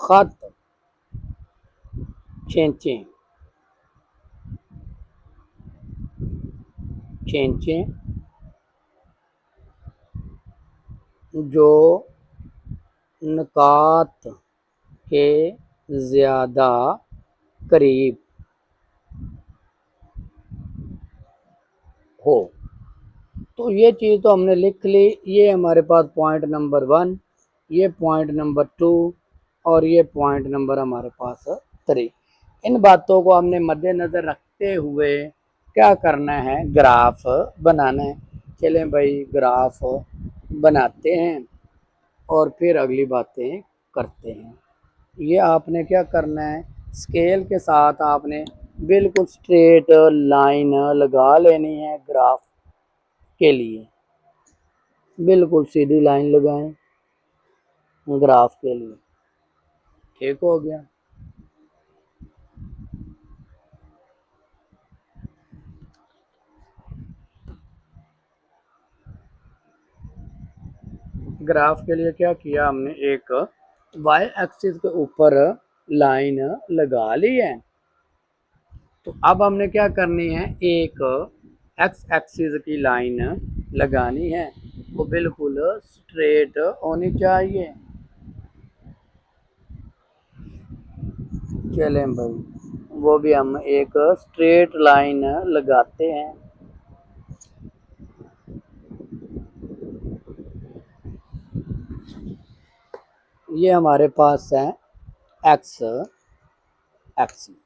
ख़त खींचें जो नकात के ज़्यादा करीब हो। तो ये चीज़ तो हमने लिख ली। ये हमारे पास पॉइंट नंबर 1, ये पॉइंट नंबर 2 और ये पॉइंट नंबर हमारे पास 3। इन बातों को हमने मद्देनज़र रखते हुए क्या करना है? ग्राफ बनाना है। चलें भाई ग्राफ बनाते हैं और फिर अगली बातें करते हैं। ये आपने क्या करना है, स्केल के साथ आपने बिल्कुल स्ट्रेट लाइन लगा लेनी है। ग्राफ के लिए बिल्कुल सीधी लाइन लगाएं ग्राफ के लिए। ठीक हो गया। ग्राफ के लिए क्या किया हमने, एक वाई एक्सिस के ऊपर लाइन लगा ली है। तो अब हमने क्या करनी है, एक एक्स एक्सिस की लाइन लगानी है, वो बिल्कुल स्ट्रेट होनी चाहिए। चलें भाई वो भी हम एक स्ट्रेट लाइन लगाते हैं। ये हमारे पास है एक्स एक्सिस।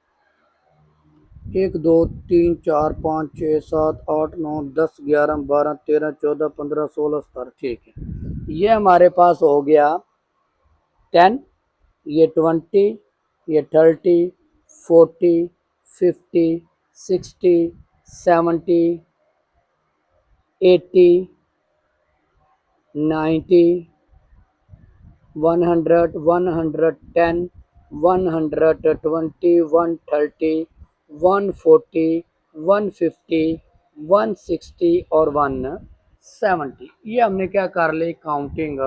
1 2 3 4 5 6 7 8 9 10 11 12 13 14 15 16 17। ठीक है, ये हमारे पास हो गया 10, ये 20, ये 30, 40, 50, 60, 70, 80, 90, 100, 110, 120, 130, 140, 150, 160 और 170। ये हमने क्या कर ली, काउंटिंग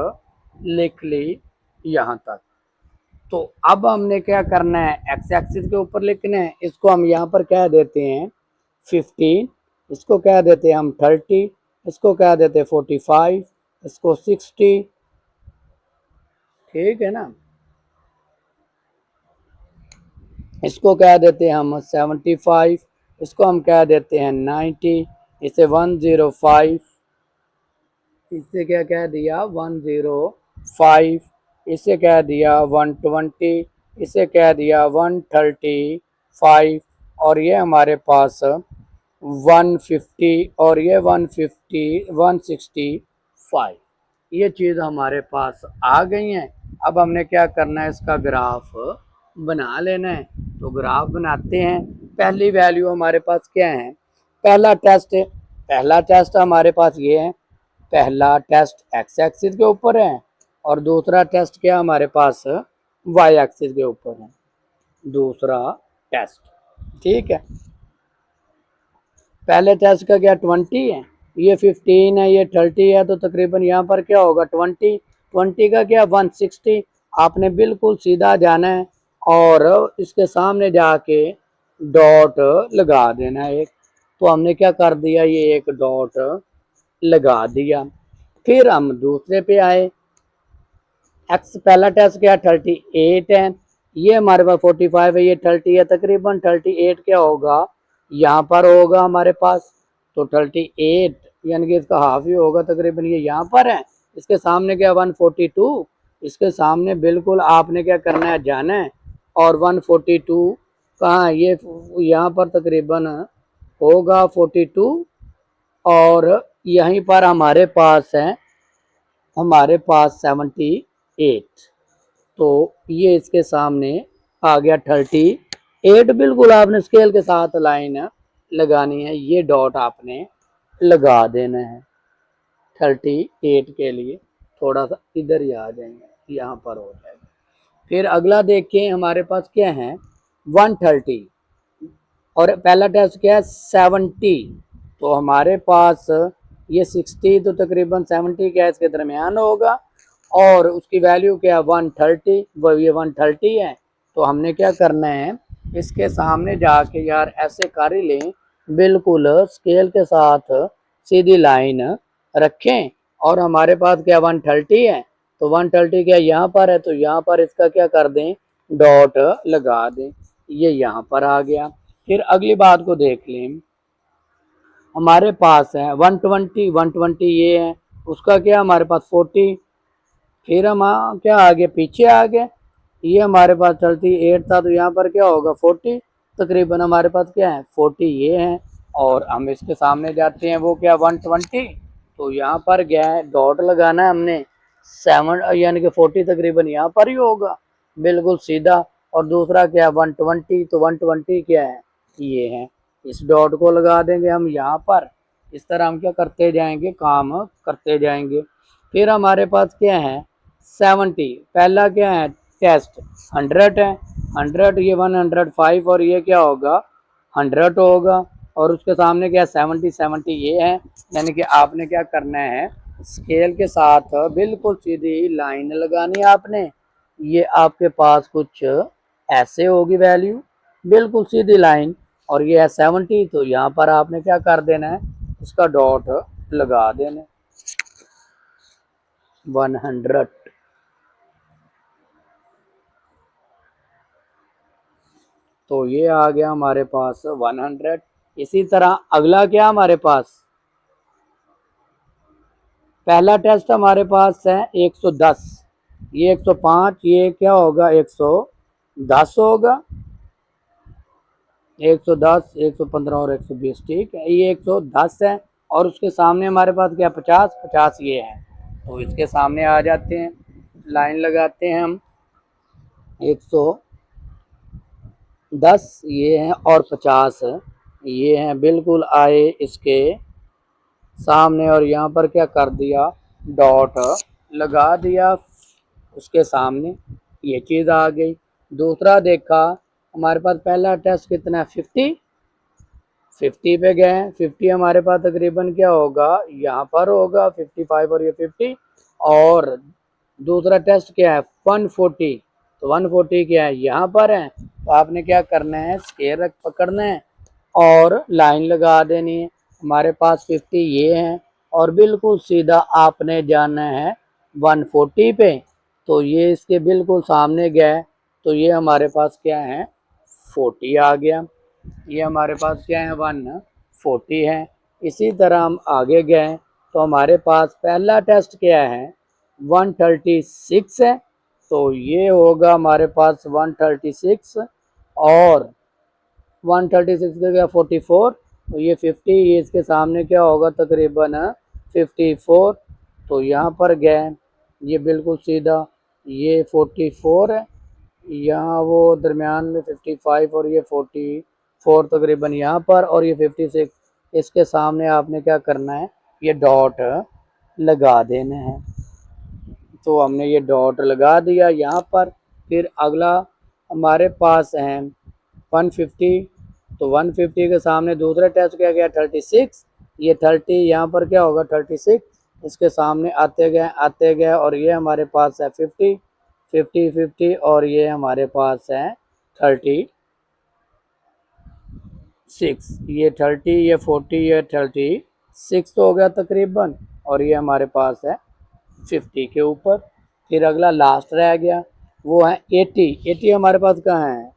लिख ली यहाँ तक। तो अब हमने क्या करना है, एक्स एक्सिस के ऊपर लिखना है। इसको हम यहाँ पर कह देते हैं 15, इसको कह देते हैं हम 30, इसको कह देते हैं 45, इसको 60, ठीक है ना। इसको कह देते हैं हम 75, इसको हम कह देते हैं 90, इसे 105, इससे क्या कह दिया 105, इसे कह दिया 120, इसे कह दिया 135, और ये हमारे पास 150, और ये 150, 165। ये चीज़ हमारे पास आ गई हैं। अब हमने क्या करना है, इसका ग्राफ बना लेना है। तो ग्राफ बनाते हैं। पहली वैल्यू हमारे पास क्या है, पहला टेस्ट है। पहला टेस्ट हमारे पास ये है, पहला टेस्ट एक्स एक्सिस के ऊपर है और दूसरा टेस्ट क्या हमारे पास वाई एक्सिस के ऊपर है, दूसरा टेस्ट, ठीक है। पहले टेस्ट का क्या 20 है, ये 15 है, ये 30 है, तो तकरीबन यहाँ पर क्या होगा 20 का क्या 160। आपने बिल्कुल सीधा जाना है और इसके सामने जाके डॉट लगा देना है एक। तो हमने क्या कर दिया, ये एक डॉट लगा दिया। फिर हम दूसरे पे आए। एक्स पहला टेस्ट क्या 38 है, ये हमारे पास 45 है, ये 30 है, तकरीबन 38 क्या होगा यहाँ पर होगा हमारे पास। तो 38 यानी कि इसका हाफ ही होगा तकरीबन, ये यहाँ पर है। इसके सामने क्या 142, इसके सामने बिल्कुल आपने क्या करना है, जाना है। और 142 कहाँ, ये यहाँ पर तकरीबन होगा 42, और यहीं पर हमारे पास है, हमारे पास 78। तो ये इसके सामने आ गया 38। बिल्कुल आपने स्केल के साथ लाइन लगानी है, ये डॉट आपने लगा देना है 38 के लिए। थोड़ा सा इधर ही आ जाएंगे, यहाँ पर हो जाएगा। फिर अगला देखिए हमारे पास क्या है 130, और पहला टेस्ट क्या है 70। तो हमारे पास ये 60, तो तकरीबन 70 क्या इसके दरमियान होगा, और उसकी वैल्यू क्या है 130, वो ये 130 है। तो हमने क्या करना है, इसके सामने जाके यार ऐसे कर ही लें, बिल्कुल स्केल के साथ सीधी लाइन रखें। और हमारे पास क्या 130 है, तो 130 क्या यहाँ पर है, तो यहाँ पर इसका क्या कर दें, डॉट लगा दें, ये यहाँ पर आ गया। फिर अगली बात को देख लें, हमारे पास है 120, 120 ये है, उसका क्या हमारे पास 40। फिर हम क्या आगे पीछे आ गए, ये हमारे पास 38 था, तो यहाँ पर क्या होगा 40, तकरीबन हमारे पास क्या है 40 ये है। और हम इसके सामने जाते हैं, वो क्या 120, तो यहाँ पर क्या है डॉट लगाना है हमने 7, यानी कि 40 तकरीबन यहाँ पर ही होगा, बिल्कुल सीधा। और दूसरा क्या है 120, तो 120 क्या है ये है, इस डॉट को लगा देंगे हम यहाँ पर। इस तरह हम क्या करते जाएंगे, काम करते जाएंगे। फिर हमारे पास क्या है 70, पहला क्या है टेस्ट 100 है, 100 ये 105, और ये क्या होगा 100 होगा। और उसके सामने क्या 70, 70 ये है। यानी कि आपने क्या करना है, स्केल के साथ बिल्कुल सीधी लाइन लगानी है आपने। ये आपके पास कुछ ऐसे होगी वैल्यू, बिल्कुल सीधी लाइन, और ये है 70, तो यहाँ पर आपने क्या कर देना है, इसका डॉट लगा देना 100। तो ये आ गया हमारे पास 100। इसी तरह अगला क्या हमारे पास, पहला टेस्ट हमारे पास है 110, ये 105, ये क्या होगा 110 होगा, 110, 115 और 120, ठीक है, ये 110 है। और उसके सामने हमारे पास क्या 50, 50 ये है। तो इसके सामने आ जाते हैं, लाइन लगाते हैं हम, 110 ये है और 50 ये हैं, बिल्कुल आए इसके सामने, और यहाँ पर क्या कर दिया डॉट लगा दिया उसके सामने, ये चीज़ आ गई। दूसरा देखा हमारे पास पहला टेस्ट कितना है 50 पे गए, 50 हमारे पास तकरीबन क्या होगा, यहाँ पर होगा 55 और ये 50। और दूसरा टेस्ट क्या है 140, तो 140 क्या है यहाँ पर है। तो आपने क्या करना है, स्केल पकड़ना है और लाइन लगा देनी है। हमारे पास 50 ये है और बिल्कुल सीधा आपने जाना है 140 पे। तो ये इसके बिल्कुल सामने गया, तो ये हमारे पास क्या है 40 आ गया। ये हमारे पास क्या है 140 है। इसी तरह हम आगे गए तो हमारे पास पहला टेस्ट क्या है 136 है। तो ये होगा हमारे पास 136 और 136 का क्या 44, तो ये 50, ये इसके सामने क्या होगा तकरीबन 54। तो यहाँ पर गए, ये बिल्कुल सीधा ये 44 है, यहाँ वो दरमियान में 55 और ये 44 तकरीबन यहाँ पर, और ये 56 इसके सामने आपने क्या करना है, ये डॉट लगा देना है। तो हमने ये डॉट लगा दिया यहाँ पर। फिर अगला हमारे पास है 150, तो 150 के सामने दूसरा टेस्ट क्या गया 36, ये 30 यहाँ पर क्या होगा 36, इसके सामने आते गए और ये हमारे पास है 50 50 50 और ये हमारे पास है 36, ये 30 ये 40 ये 36 तो हो गया तकरीबन, और ये हमारे पास है 50 के ऊपर। फिर अगला लास्ट रह गया वो है 80 हमारे पास कहाँ है,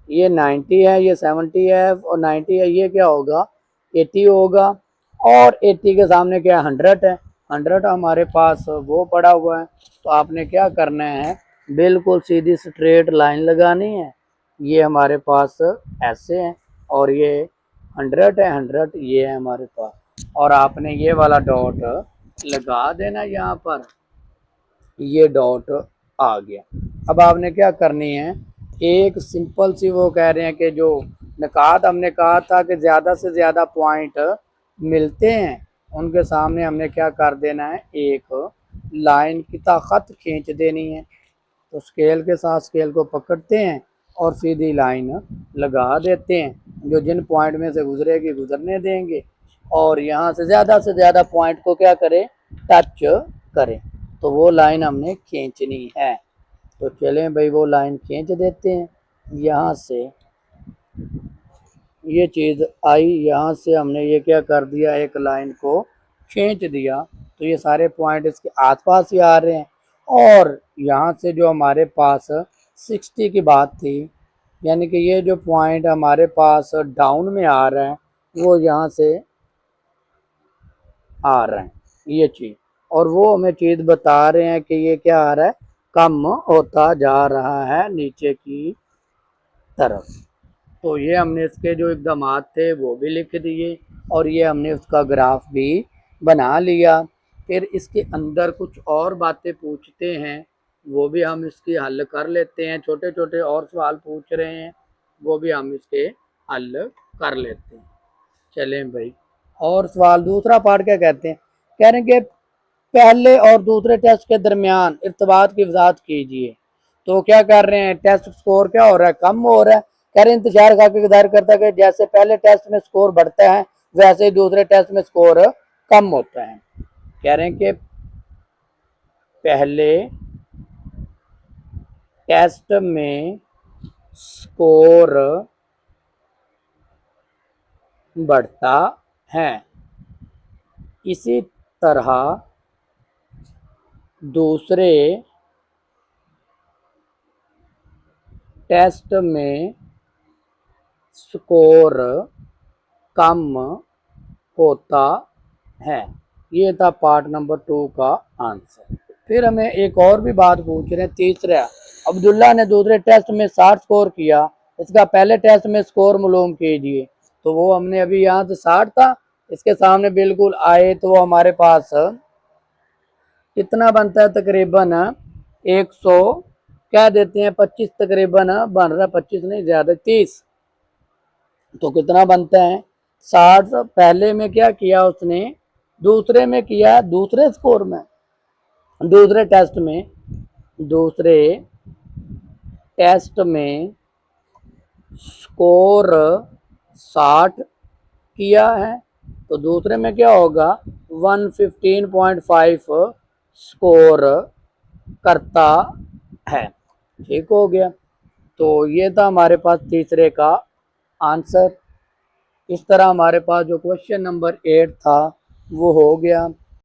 ये 90 है, ये 70 है और 90 है, ये क्या होगा 80 होगा। और 80 के सामने क्या 100 है, 100 हमारे पास वो पड़ा हुआ है। तो आपने क्या करना है, बिल्कुल सीधी स्ट्रेट लाइन लगानी है, ये हमारे पास ऐसे है और ये 100 है, 100 ये है हमारे पास, और आपने ये वाला डॉट लगा देना यहाँ पर, ये डॉट आ गया। अब आपने क्या करनी है, एक सिंपल सी वो कह रहे हैं कि जो निकात हमने कहा था कि ज़्यादा से ज़्यादा पॉइंट मिलते हैं, उनके सामने हमने क्या कर देना है, एक लाइन की खत खींच देनी है। तो स्केल के साथ स्केल को पकड़ते हैं और सीधी लाइन लगा देते हैं, जो जिन पॉइंट में से गुजरेगी गुजरने देंगे, और यहाँ से ज़्यादा पॉइंट को क्या करें, टच करें। तो वो लाइन हमने खींचनी है। तो चलें भाई वो लाइन खींच देते हैं। यहाँ से ये चीज़ आई, यहाँ से हमने ये क्या कर दिया, एक लाइन को खींच दिया, तो ये सारे पॉइंट इसके आसपास ही आ रहे हैं। और यहाँ से जो हमारे पास 60 की बात थी, यानी कि ये जो पॉइंट हमारे पास डाउन में आ रहा है वो यहाँ से आ रहा है ये चीज़, और वो हमें चीज़ बता रहे हैं कि ये क्या आ रहा है, कम होता जा रहा है नीचे की तरफ। तो ये हमने इसके जो इकदाम थे वो भी लिख दिए और ये हमने उसका ग्राफ भी बना लिया। फिर इसके अंदर कुछ और बातें पूछते हैं, वो भी हम इसकी हल कर लेते हैं। छोटे छोटे और सवाल पूछ रहे हैं, वो भी हम इसके हल कर लेते हैं। चलें भाई, और सवाल दूसरा पार्ट क्या कहते हैं, कह रहे हैं कि पहले और दूसरे टेस्ट के दरमियान इर्तबात की वजाहत कीजिए। तो क्या कर रहे हैं, टेस्ट स्कोर क्या हो रहा है, कम हो रहा है। कह रहे हैं इंतजार खाके ज़ाहिर करता है कि जैसे पहले टेस्ट में स्कोर बढ़ता है वैसे ही दूसरे टेस्ट में स्कोर कम होता है। कह रहे हैं कि पहले टेस्ट में स्कोर बढ़ता है, इसी तरह दूसरे टेस्ट में स्कोर कम होता है। ये था पार्ट नंबर 2 का आंसर। फिर हमें एक और भी बात पूछ रहे हैं, तीसरा, अब्दुल्ला ने दूसरे टेस्ट में 60 स्कोर किया, इसका पहले टेस्ट में स्कोर मालूम कीजिए। तो वो हमने अभी यहाँ से 60 था, इसके सामने बिल्कुल आए तो वो हमारे पास कितना बनता है, तकरीबन 100 क्या देते हैं 25 तकरीबन बन रहा है, 25 नहीं ज़्यादा 30। तो कितना बनता है 60, पहले में क्या किया उसने, दूसरे में किया, दूसरे स्कोर में, दूसरे टेस्ट में स्कोर 60 किया है, तो दूसरे में क्या होगा 115.5 स्कोर करता है। ठीक हो गया। तो ये था हमारे पास तीसरे का आंसर। इस तरह हमारे पास जो क्वेश्चन नंबर 8 था वो हो गया।